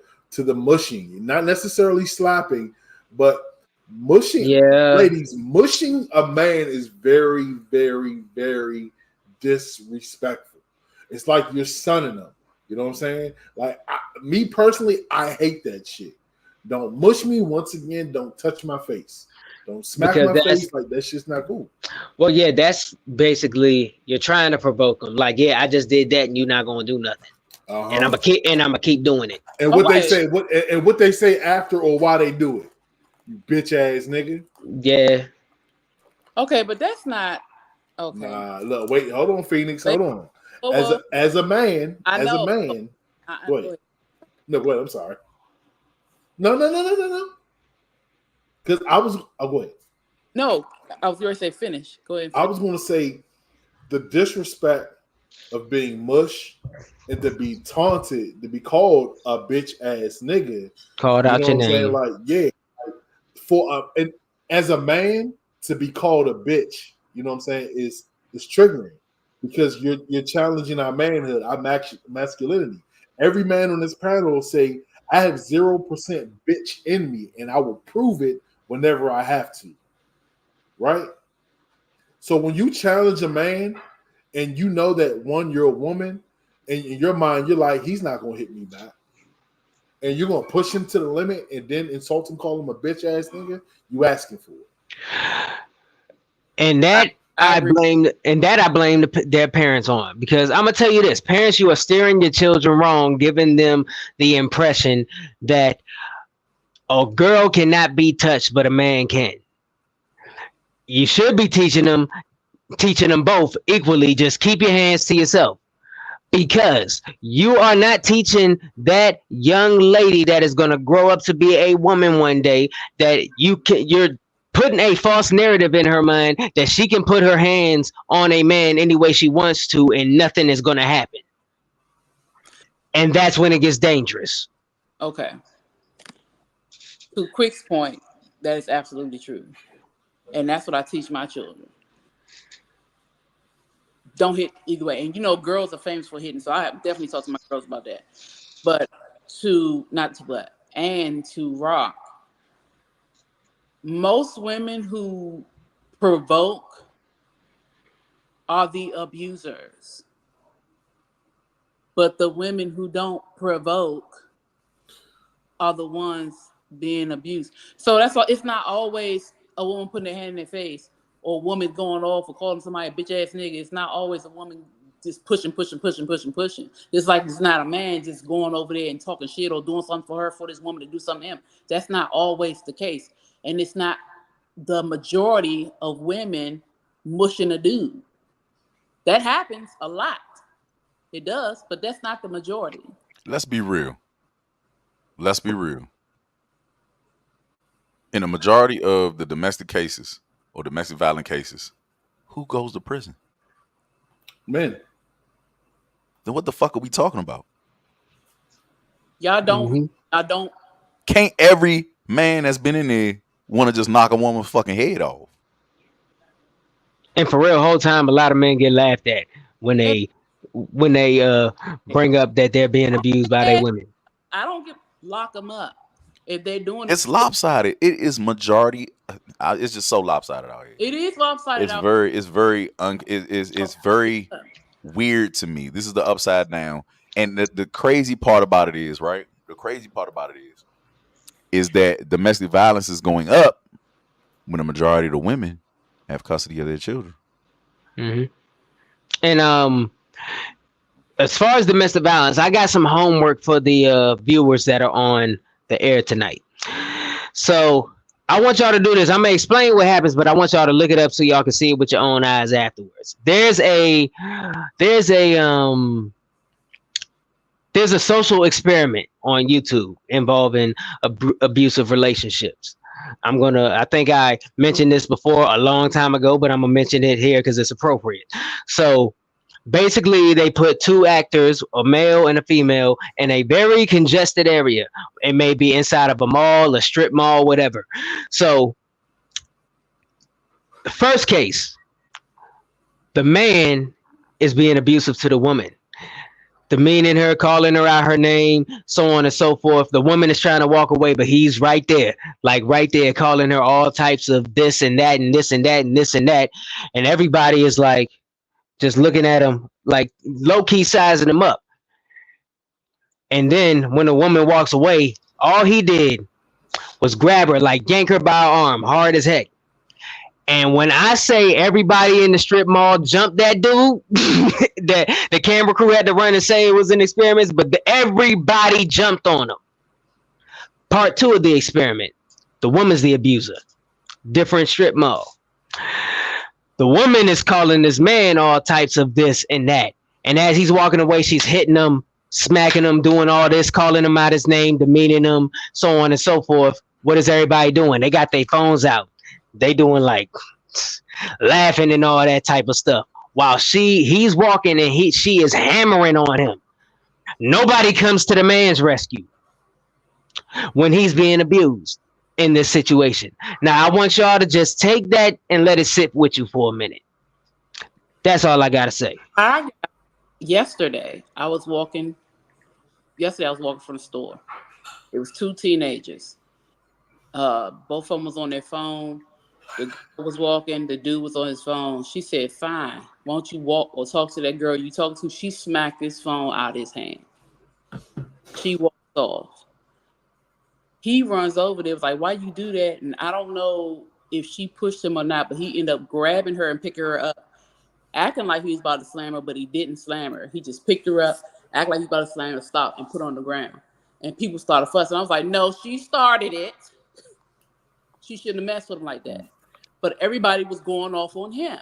mushing, not necessarily slapping, but mushing. Yeah, ladies, mushing a man is very, very, very disrespectful. It's like you're sunning them. You know what I'm saying? Like, me personally, I hate that shit. Don't mush me. Once again, don't touch my face. Don't smack my face. Like, that's just not cool. Well, yeah, that's basically you're trying to provoke them. Like, yeah, I just did that, and you're not gonna do nothing. Uh-huh. And I'm gonna keep doing it. And what they say after or why they do it, you bitch ass nigga. Yeah. Okay, but that's not Okay. Nah, look, wait, hold on, Phoenix, hold on. Oh, As well, as a man, I as a know. man. Go Wait, ahead. no, wait. I'm sorry. No. Because I was. Oh, go ahead. No, I was going to say finish. Go ahead. I was going to say the disrespect of being mush and to be taunted, to be called a bitch ass nigga. Called You out know your what I'm saying? name. Like, yeah, for and as a man to be called a bitch, you know what I'm saying, is triggering because you're challenging our manhood, our masculinity. Every man on this panel will say, "I have 0% bitch in me, and I will prove it whenever I have to." Right? So when you challenge a man, and you know that one, you're a woman, and in your mind, you're like, he's not gonna hit me back. And you're gonna push him to the limit and then insult him, call him a bitch ass nigga, you asking for it. And that I I agree. blame their parents on, because I'm gonna tell you this, parents, you are steering your children wrong, giving them the impression that a girl cannot be touched, but a man can. You should be teaching them both equally. Just keep your hands to yourself, because you are not teaching that young lady that is going to grow up to be a woman one day that you're putting a false narrative in her mind that she can put her hands on a man any way she wants to and nothing is going to happen. And that's when it gets dangerous. Okay. To Quick's point, that is absolutely true. And that's what I teach my children. Don't hit either way. And you know, girls are famous for hitting, so I definitely talk to my girls about that. But to rock, most women who provoke are the abusers. But the women who don't provoke are the ones being abused. So that's why it's not always a woman putting her hand in their face or a woman going off or calling somebody a bitch ass nigga. It's not always a woman just pushing. It's like it's not a man just going over there and talking shit or doing something for this woman to do something to him. That's not always the case. And it's not the majority of women mushing a dude. That happens a lot. It does, but that's not the majority. Let's be real. In a majority of the domestic cases or domestic violent cases, who goes to prison? Men. Then what the fuck are we talking about? Y'all don't. Mhm. I don't. Can't every man that's been in there want to just knock a woman's fucking head off? And for real, whole time a lot of men get laughed at when they bring up that they're being abused by their women. I don't get lock them up if they're doing It's lopsided. It is majority. It's just so lopsided out here. It is lopsided. It's very weird to me. This is the upside down. And the crazy part about it is, right? The crazy part about it is that domestic violence is going up when the majority of the women have custody of their children. Mm-hmm. And as far as domestic violence, I got some homework for the viewers that are on the air tonight. So I want y'all to do this. I'm gonna explain what happens, but I want y'all to look it up so y'all can see it with your own eyes afterwards. There's a social experiment on YouTube involving abusive relationships. I think I mentioned this before a long time ago, but I'm gonna mention it here because it's appropriate. So basically, they put two actors, a male and a female, in a very congested area. It may be inside of a mall, a strip mall, whatever. So the first case, the man is being abusive to the woman, demeaning her, calling her out her name, so on and so forth. The woman is trying to walk away, but he's right there, calling her all types of this and that and this and that and this and that. And everybody is like, just looking at him, like low-key sizing him up. And then when the woman walks away, all he did was grab her, like yank her by her arm, hard as heck. And when I say everybody in the strip mall jumped that dude, the camera crew had to run and say it was an experiment, but everybody jumped on him. Part 2 of the experiment. The woman's the abuser. Different strip mall. The woman is calling this man all types of this and that. And as he's walking away, she's hitting him, smacking him, doing all this, calling him out his name, demeaning him, so on and so forth. What is everybody doing? They got their phones out. They doing like laughing and all that type of stuff. While he's walking and she is hammering on him. Nobody comes to the man's rescue when he's being abused in this situation. Now, I want y'all to just take that and let it sit with you for a minute. That's all I gotta say. Yesterday I was walking from the store. It was two teenagers. Both of them was on their phone. The girl was walking, the dude was on his phone. She said, "Fine, won't you walk or talk to that girl you talking to?" She smacked his phone out of his hand. She walked off. He runs over there, was like, "Why you do that?" And I don't know if she pushed him or not, but he ended up grabbing her and picking her up, acting like he was about to slam her, but he didn't slam her. He just picked her up, acted like he was about to slam her, stopped, and put her on the ground. And people started fussing. I was like, no, she started it. She shouldn't have messed with him like that. But everybody was going off on him.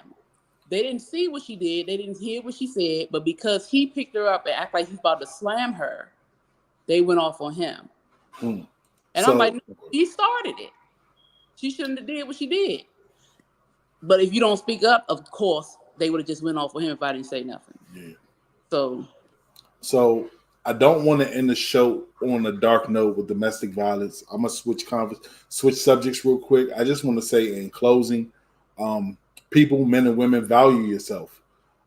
They didn't see what she did. They didn't hear what she said. But because he picked her up and acted like he's about to slam her, they went off on him. And I'm like, no, she started it. She shouldn't have did what she did. But if you don't speak up, of course, they would have just went off on him if I didn't say nothing. Yeah. So I don't want to end the show on a dark note with domestic violence. I'm gonna switch subjects real quick. I just want to say in closing, people, men and women, value yourself.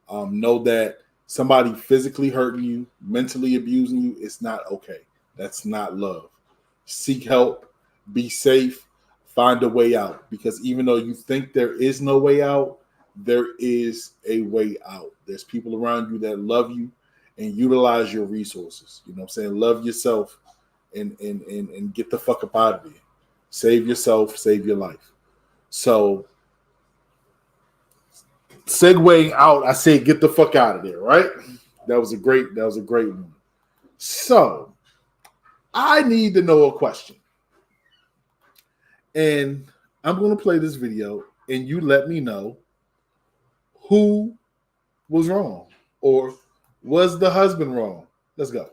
Know that somebody physically hurting you, mentally abusing you, it's not okay. That's not love. Seek help. Be safe. Find a way out. Because even though you think there is no way out, there is a way out. There's people around you that love you and utilize your resources. You know what I'm saying? Love yourself and get the fuck up out of there. Save yourself, save your life. So segue out, I say get the fuck out of there, right? That was a great one. So I need to know a question. And I'm going to play this video and you let me know who was wrong, or was the husband wrong? Let's go.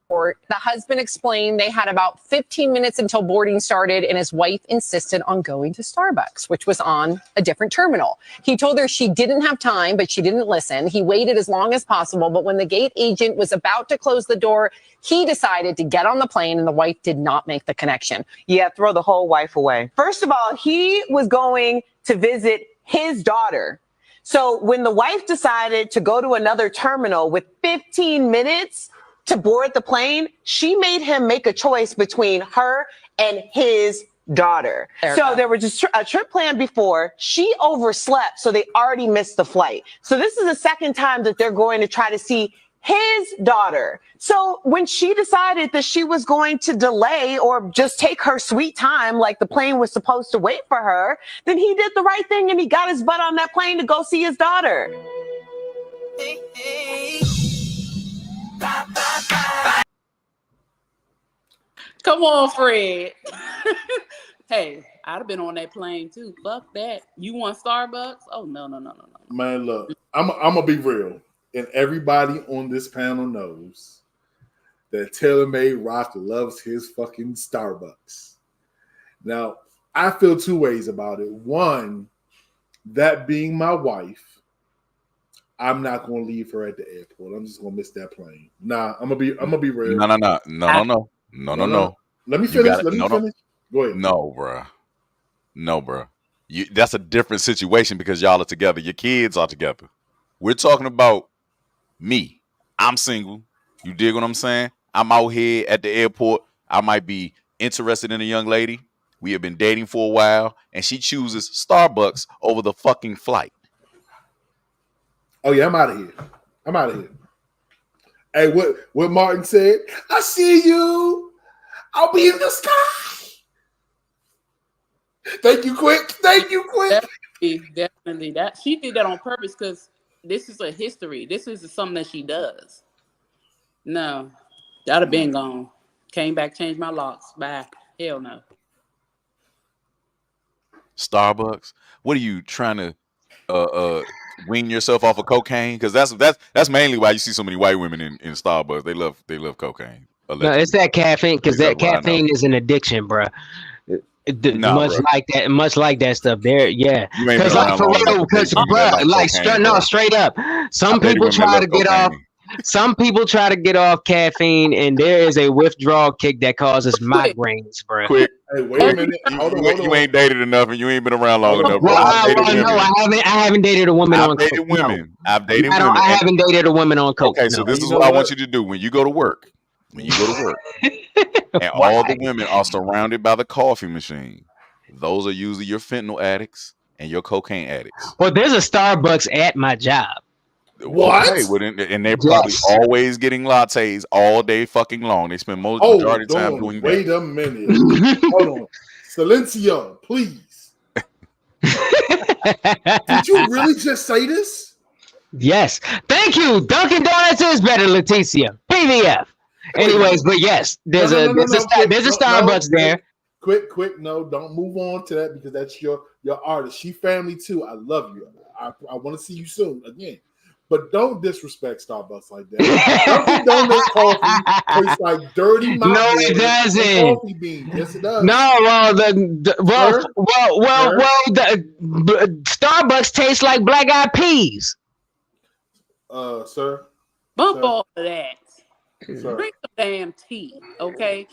The husband explained they had about 15 minutes until boarding started, and his wife insisted on going to Starbucks, which was on a different terminal. He told her she didn't have time, but she didn't listen. He waited as long as possible, but when the gate agent was about to close the door, he decided to get on the plane, and the wife did not make the connection. Yeah, throw the whole wife away. First of all, he was going to visit his daughter. So when the wife decided to go to another terminal with 15 minutes to board the plane, she made him make a choice between her and his daughter. So there was just a trip planned before. She overslept, so they already missed the flight. So this is the second time that they're going to try to see his daughter. So when she decided that she was going to delay or just take her sweet time, like the plane was supposed to wait for her, then he did the right thing and he got his butt on that plane to go see his daughter. Hey, hey. Come on, Fred. Hey, I'd have been on that plane too. Fuck that. You want Starbucks? Oh, no. Man, look, I'm gonna be real. And everybody on this panel knows that TaylorMade Rock loves his fucking Starbucks. Now, I feel two ways about it. One, that being my wife, I'm not gonna leave her at the airport. I'm just gonna miss that plane. Nah, I'm gonna be real. No. Let me finish. Finish. Go ahead. No, bro. That's a different situation because y'all are together. Your kids are together. We're talking about me. I'm single. You dig what I'm saying? I'm out here at the airport. I might be interested in a young lady. We have been dating for a while, and she chooses Starbucks over the fucking flight. Oh yeah, I'm out of here. Hey, what Martin said? I see you. I'll be in the sky. Thank you, Quick. Definitely. That she did that on purpose because this is a history. This is something that she does. No, that'd have been gone. Came back, changed my locks. Bye. Hell no. Starbucks? What are you trying to wean yourself off of cocaine? Because that's mainly why you see so many white women in Starbucks. They love cocaine. No, it's Allegedly, that caffeine at because least that's that what I know. caffeine is an addiction, bro. Nah, bro, Much like that stuff. There, yeah. you ain't been Because like around for long enough real, to date because women bro, that like like cocaine, bro. straight up. I've dated women that love cocaine. Some people try to get off caffeine, and there is a withdrawal kick that causes Quick. migraines, bro. Quick, Hey, wait a quick. minute. Hold You on. ain't dated enough, and you ain't been around long Hold on. enough, bro. Well, I've dated no, women. I haven't dated a woman I've on coke. dated No. women. I've dated women. I And, haven't dated a woman on coke. okay, so No. this You is know what I what? want you to do when you go to work. When you go to work, and Why? all the women are surrounded by the coffee machine, those are usually your fentanyl addicts and your cocaine addicts. Well, there's a Starbucks at my job. What? Okay, well, and they're probably Yes. always getting lattes all day fucking long. They spend majority of the time doing that. Wait a minute. Hold on. Silencio, please. Did you really just say this? Yes. Thank you. Dunkin' Donuts is better, Leticia. PVF. Anyways, but yes, there's a Starbucks there. Quick, no, don't move on to that because that's your artist. She family too. I love you. I want to see you soon again. But don't disrespect Starbucks like that. Dunkin' Donuts coffee tastes like dirty mop No, water it and doesn't. coffee beans. Yes, it does. No, well, Sir? Starbucks tastes like black eyed peas. Sir. Bump Sir. all of that. Sir. Drink some damn tea, okay?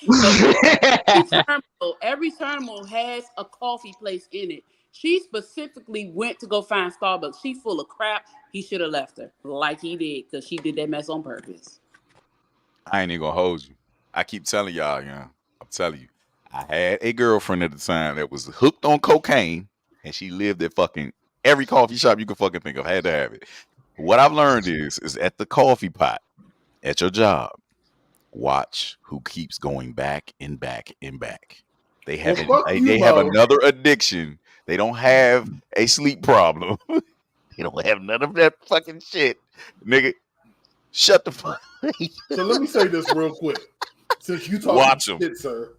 Every terminal has a coffee place in it. She specifically went to go find Starbucks. She's full of crap. He should have left her like he did because she did that mess on purpose. I ain't even gonna hold you. I keep telling y'all, I'm telling you, I had a girlfriend at the time that was hooked on cocaine, and she lived at fucking every coffee shop you can fucking think of. Had to have it. What I've learned is at the coffee pot at your job, watch who keeps going back and back and back. They have they have another addiction. They don't have a sleep problem. They don't have none of that fucking shit, nigga. Shut the fuck. So let me say this real quick. Since you talking shit, sir,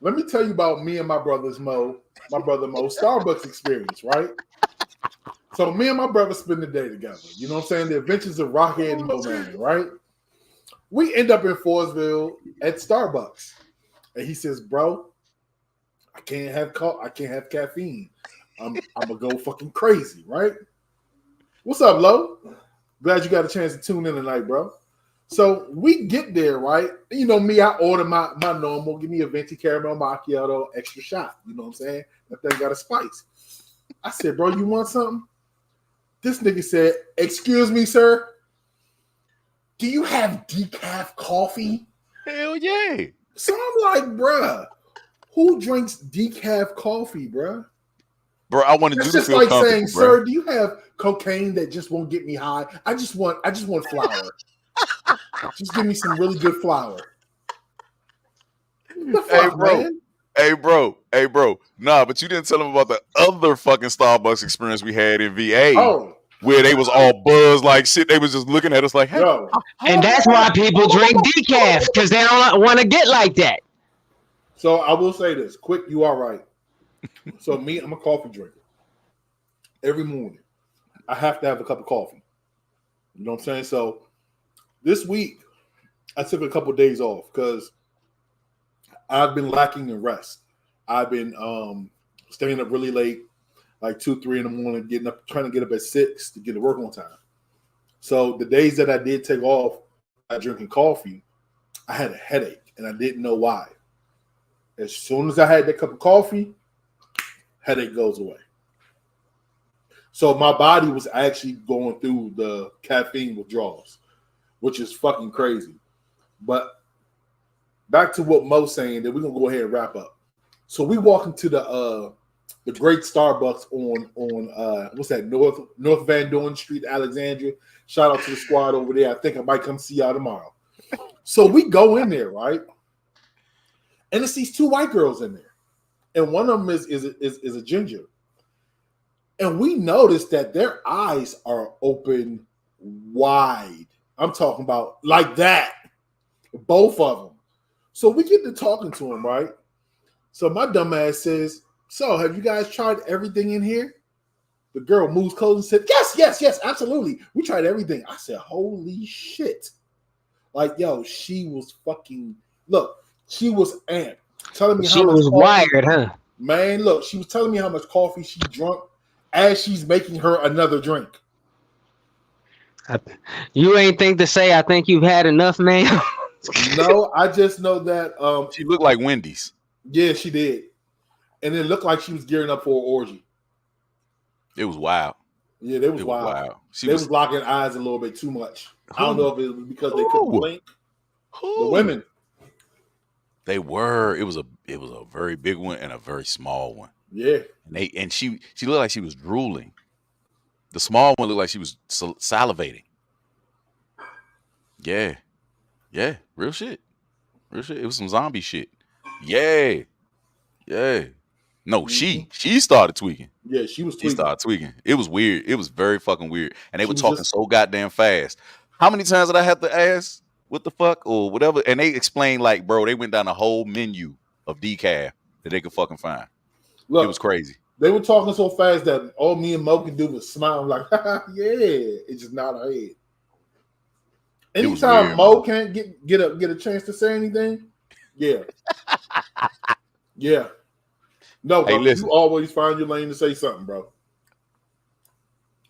let me tell you about me and my brother Mo Starbucks experience, right? So me and my brother spend the day together. You know what I'm saying? The adventures of Rockhead and Mo Man, right? We end up in Forestville at Starbucks, and he says, "Bro, I can't have caffeine. I'm gonna go fucking crazy, right?" What's up, Lo? Glad you got a chance to tune in tonight, bro. So we get there, right? You know me, I order my normal, give me a venti caramel macchiato, extra shot. You know what I'm saying? That thing got a spice. I said, "Bro, you want something?" This nigga said, "Excuse me, sir. Do you have decaf coffee?" Hell yeah. So I'm like, bruh, who drinks decaf coffee, bruh? Bro, I wanted you to just feel like comfortable, saying, bro. "Sir, do you have cocaine that just won't get me high? I just want flour. Just give me some really good flour." The fuck, man? Hey, bro. Nah, but you didn't tell them about the other fucking Starbucks experience we had in VA. Where they was all buzzed like shit. They was just looking at us like, hey. Yo. And that's why people drink decaf, because they don't want to get like that. So I will say this. Quick, you are right. So me, I'm a coffee drinker. Every morning, I have to have a cup of coffee. You know what I'm saying? So this week, I took a couple of days off because I've been lacking in rest. I've been staying up really late, like 2, 3 in the morning, getting up, trying to get up at 6 to get to work on time. So the days that I did take off drinking coffee, I had a headache and I didn't know why. As soon as I had that cup of coffee, headache goes away. So my body was actually going through the caffeine withdrawals, which is fucking crazy. But back to what Mo's saying, that we're gonna go ahead and wrap up. So we walk into the great Starbucks on what's that, North Van Dorn Street, Alexandria. Shout out to the squad over there. I think I might come see y'all tomorrow. So we go in there, right? And it's these 2 white girls in there, and one of them is a ginger. And we noticed that their eyes are open wide. I'm talking about like that, both of them. So we get to talking to them, right? So my dumb ass says, So, have you guys tried everything in here? The girl moves close and said, yes, absolutely. We tried everything. I said, holy shit. Like, yo, she was fucking, look, she was amped. Telling me She how much was coffee, wired, huh? man, look, she was telling me how much coffee she drunk as she's making her another drink. You ain't think to say, I think you've had enough, man. No, I just know that She looked like Wendy's. yeah, she did. And it looked like she was gearing up for an orgy. It was wild. Yeah, they was wild. They was locking eyes a little bit too much. I don't know if it was because they couldn't blink. The women. They were. It was a very big one and a very small one. Yeah. And she looked like she was drooling. The small one looked like she was salivating. Yeah. Yeah. Real shit. It was some zombie shit. Yeah. Yeah. No, she started tweaking. Yeah, she was tweaking. She started tweaking. It was weird. It was very fucking weird. And they were talking so goddamn fast. How many times did I have to ask what the fuck or whatever? And they explained like, bro, they went down a whole menu of decaf that they could fucking find. Look, it was crazy. They were talking so fast that all me and Mo could do was smile like, yeah, it's just not our head. Anytime weird, Mo can't get a chance to say anything, yeah. Yeah. No, bro, you always find your lane to say something, bro.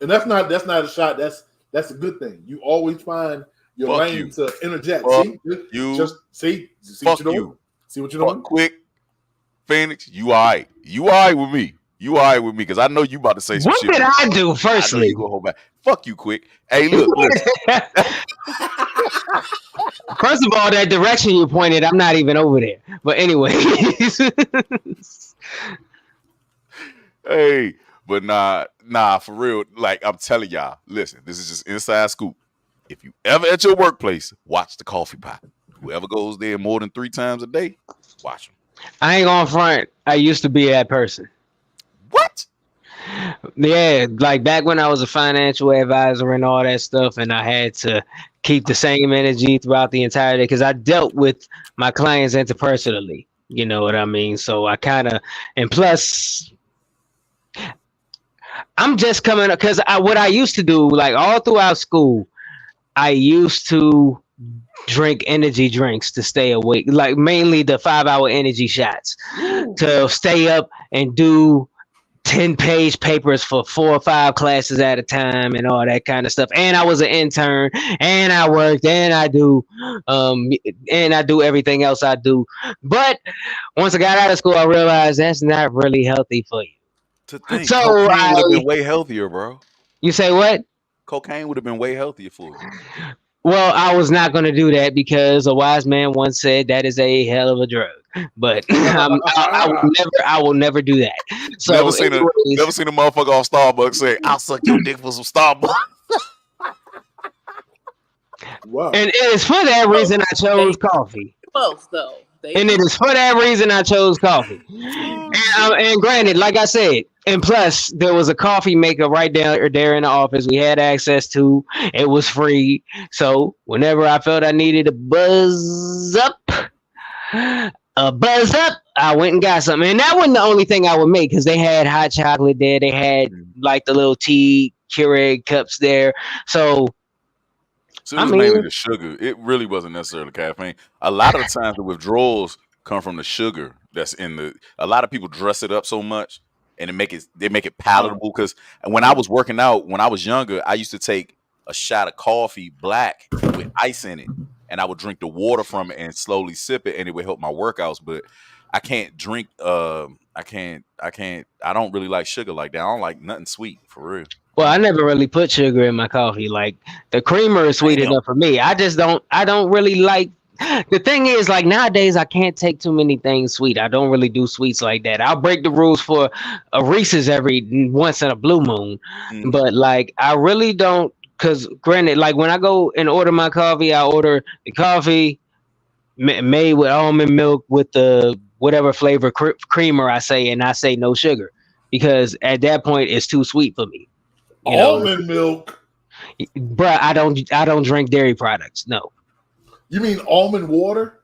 And that's not a shot. That's a good thing. You always find your lane to interject. See what you're doing? See what you're doing? Quick, Phoenix, you all right. You all right with me. You all right with me, because I know you about to say some shit. What did I do, firstly? You go hold back. Fuck you, Quick. Hey, look. First of all, that direction you pointed, I'm not even over there. But anyway. Hey, but nah, for real. Like, I'm telling y'all, listen, this is just inside scoop. If you ever at your workplace, watch the coffee pot. Whoever goes there more than 3 times a day, watch them. I ain't gonna front. I used to be that person. What? Yeah, like back when I was a financial advisor and all that stuff, and I had to keep the same energy throughout the entire day because I dealt with my clients interpersonally. You know what I mean? So I kind of, and plus, I'm just coming up because what I used to do, like all throughout school, I used to drink energy drinks to stay awake, like mainly the 5-hour energy shots to stay up and do 10-page papers for 4 or 5 classes at a time and all that kind of stuff. And I was an intern and I worked and I do everything else I do. But once I got out of school, I realized that's not really healthy for you. To think, so cocaine would have been way healthier, bro. You say what? Cocaine would have been way healthier for you. Well, I was not going to do that because a wise man once said that is a hell of a drug. But I will never do that. So never seen a motherfucker off Starbucks say, "I'll suck your dick for some Starbucks." Wow. And it is for that reason I chose coffee. Close though. And it is for that reason I chose coffee. And granted, like I said, and plus there was a coffee maker right there in the office we had access to. It was free. So whenever I felt I needed a buzz up, I went and got something. And that wasn't the only thing I would make because they had hot chocolate there. They had like the little tea Keurig cups there. So it was mainly the sugar. It really wasn't necessarily caffeine. A lot of the times the withdrawals come from the sugar that's in the. A lot of people dress it up so much and they make it palatable. Because when I was working out, when I was younger, I used to take a shot of coffee black with ice in it, and I would drink the water from it and slowly sip it, and it would help my workouts. But I can't drink. I don't really like sugar like that. I don't like nothing sweet for real. Well, I never really put sugar in my coffee. Like the creamer is sweet enough for me. I don't really like. The thing is, like nowadays, I can't take too many things sweet. I don't really do sweets like that. I'll break the rules for a Reese's every once in a blue moon, but like I really don't. Because granted, like when I go and order my coffee, I order the coffee made with almond milk with the whatever flavor creamer I say, and I say no sugar because at that point it's too sweet for me. Almond milk, bruh. I don't drink dairy products. No. You mean almond water?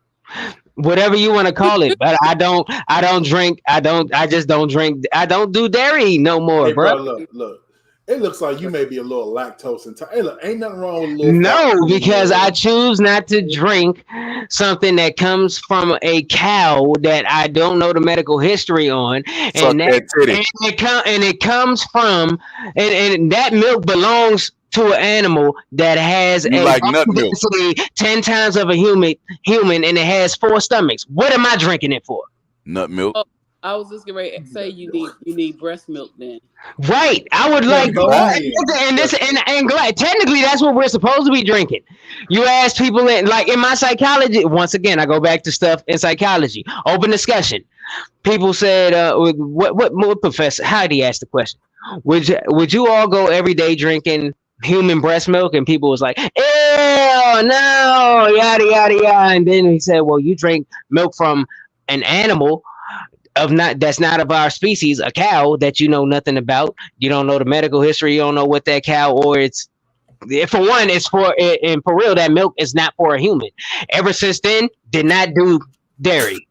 whatever you want to call it. But I just don't drink. I don't do dairy no more, Hey, bro. bro, look. It looks like you may be a little lactose intolerant. Hey, look, ain't nothing wrong with a little fat No, in because there. I choose not to drink something that comes from a cow that I don't know the medical history on, Suck and that that titty. it comes from and that milk belongs to an animal that has You a like nut bone milk. density 10 times of a human, and it has 4 stomachs. What am I drinking it for? Nut milk. Oh, I was just going to say you need breast milk then. Right, I would Yeah, like, and glad technically that's what we're supposed to be drinking. You ask people in my psychology. Once again, I go back to stuff in psychology. Open discussion. People said, "What professor?" How did he ask the question? Would you all go every day drinking human breast milk? And people was like, "Ew, no, yada yada yada." And then he said, "Well, you drink milk from an animal." That's not of our species, a cow that you know nothing about. You don't know the medical history. You don't know what that cow or it's. For one, it's for and for real. That milk is not for a human. Ever since then, did not do dairy.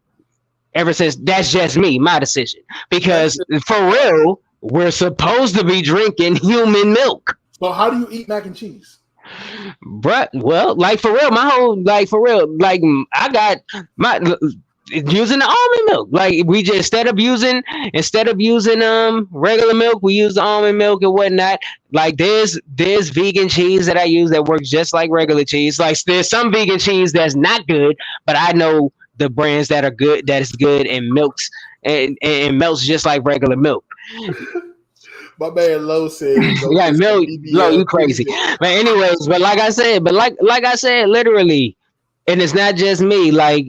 Ever since that's just me, my decision. Because for real, we're supposed to be drinking human milk. So how do you eat mac and cheese? Bruh, well, like for real, I got my using the almond milk. Like we just instead of using regular milk, we use the almond milk and whatnot. Like there's vegan cheese that I use that works just like regular cheese. Like there's some vegan cheese that's not good, but I know the brands that are good, that is good and melts just like regular milk. My man Low said, Yeah, milk. Low, you crazy. But anyways, like I said, literally, and it's not just me. Like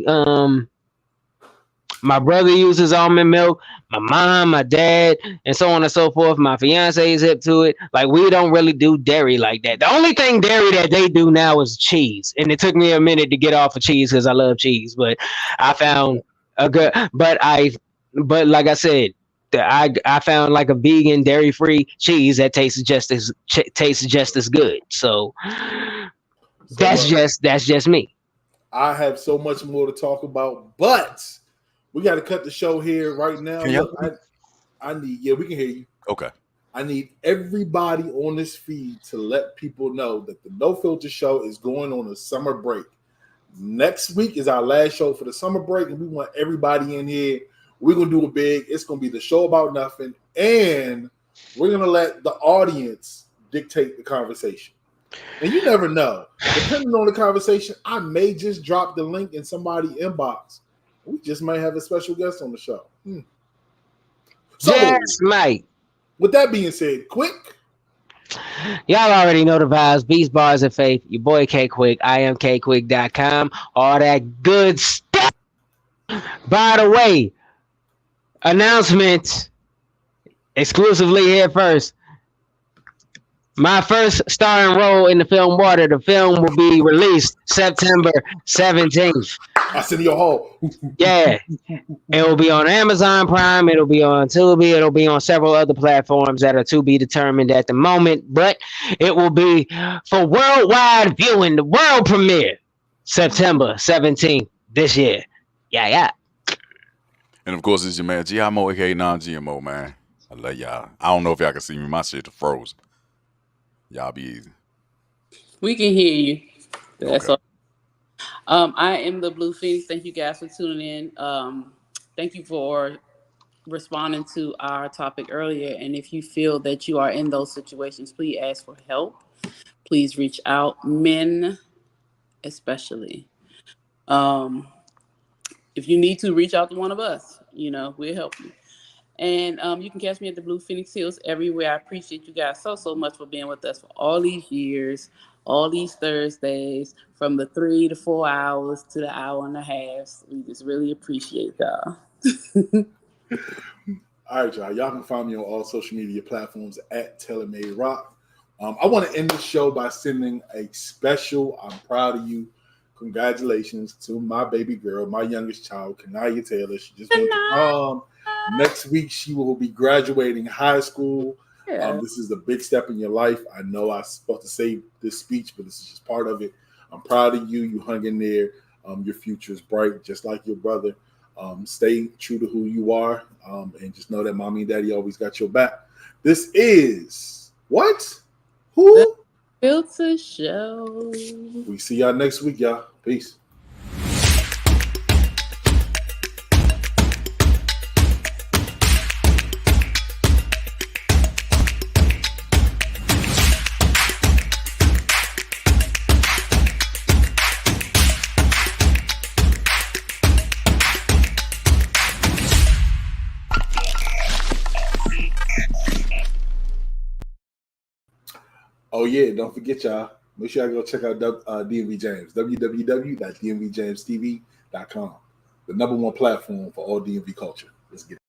my brother uses almond milk, my mom, my dad, and so on and so forth. My fiance is hip to it. Like we don't really do dairy like that. The only thing dairy that they do now is cheese, and it took me a minute to get off of cheese because I love cheese. But I found a good. But like I said, I found like a vegan dairy free cheese that tastes just as good. So that's just me. I have so much more to talk about, but we got to cut the show here right now. Look, I need, we can hear you. Okay. I need everybody on this feed to let people know that the No Filter Show is going on a summer break. Next week is our last show for the summer break, and we want everybody in here. We're going to do it big. It's going to be the show about nothing, and we're going to let the audience dictate the conversation. And you never know. Depending on the conversation, I may just drop the link in somebody's inbox. We just might have a special guest on the show. So, yes, Mike. With that being said, Quick. Y'all already know the vibes. Beats, Bars, and Faith. Your boy K Quick. I am KQuick.com. All that good stuff. By the way, announcement exclusively here first. My first starring role in the film Water. The film will be released September 17th. I send you a hall. Yeah. It will be on Amazon Prime. It'll be on Tubi. It'll be on several other platforms that are to be determined at the moment. But it will be for worldwide viewing, the world premiere, September 17th this year. Yeah. And of course, it's your man GMO, aka non-GMO, man. I love y'all. I don't know if y'all can see me. My shit is frozen. Y'all be easy. We can hear you. That's Okay. all. I am the Blue Phoenix. Thank you guys for tuning in. Thank you for responding to our topic earlier. And if you feel that you are in those situations, please ask for help. Please reach out. Men, especially. If you need to, reach out to one of us. We'll help you. And you can catch me at the Blue Phoenix Hills everywhere. I appreciate you guys so much for being with us for all these years, all these Thursdays, from the 3 to 4 hours to the hour and a half. We just really appreciate y'all. All right, y'all. Y'all can find me on all social media platforms at TaylorMade Rock. I want to end the show by sending a special I'm proud of you. Congratulations to my baby girl, my youngest child, Kanaya Taylor. She just went to prom. Next week, she will be graduating high school. Yeah. This is a big step in your life. I know I was supposed to say this speech, but this is just part of it. I'm proud of you. You hung in there. Your future is bright, just like your brother. Stay true to who you are, and just know that mommy and daddy always got your back. This is what? Who? Filter Show. We see y'all next week, y'all. Peace. Oh yeah, don't forget y'all. Make sure y'all go check out DMV James, www.dmvjamestv.com. The #1 platform for all DMV culture. Let's get it.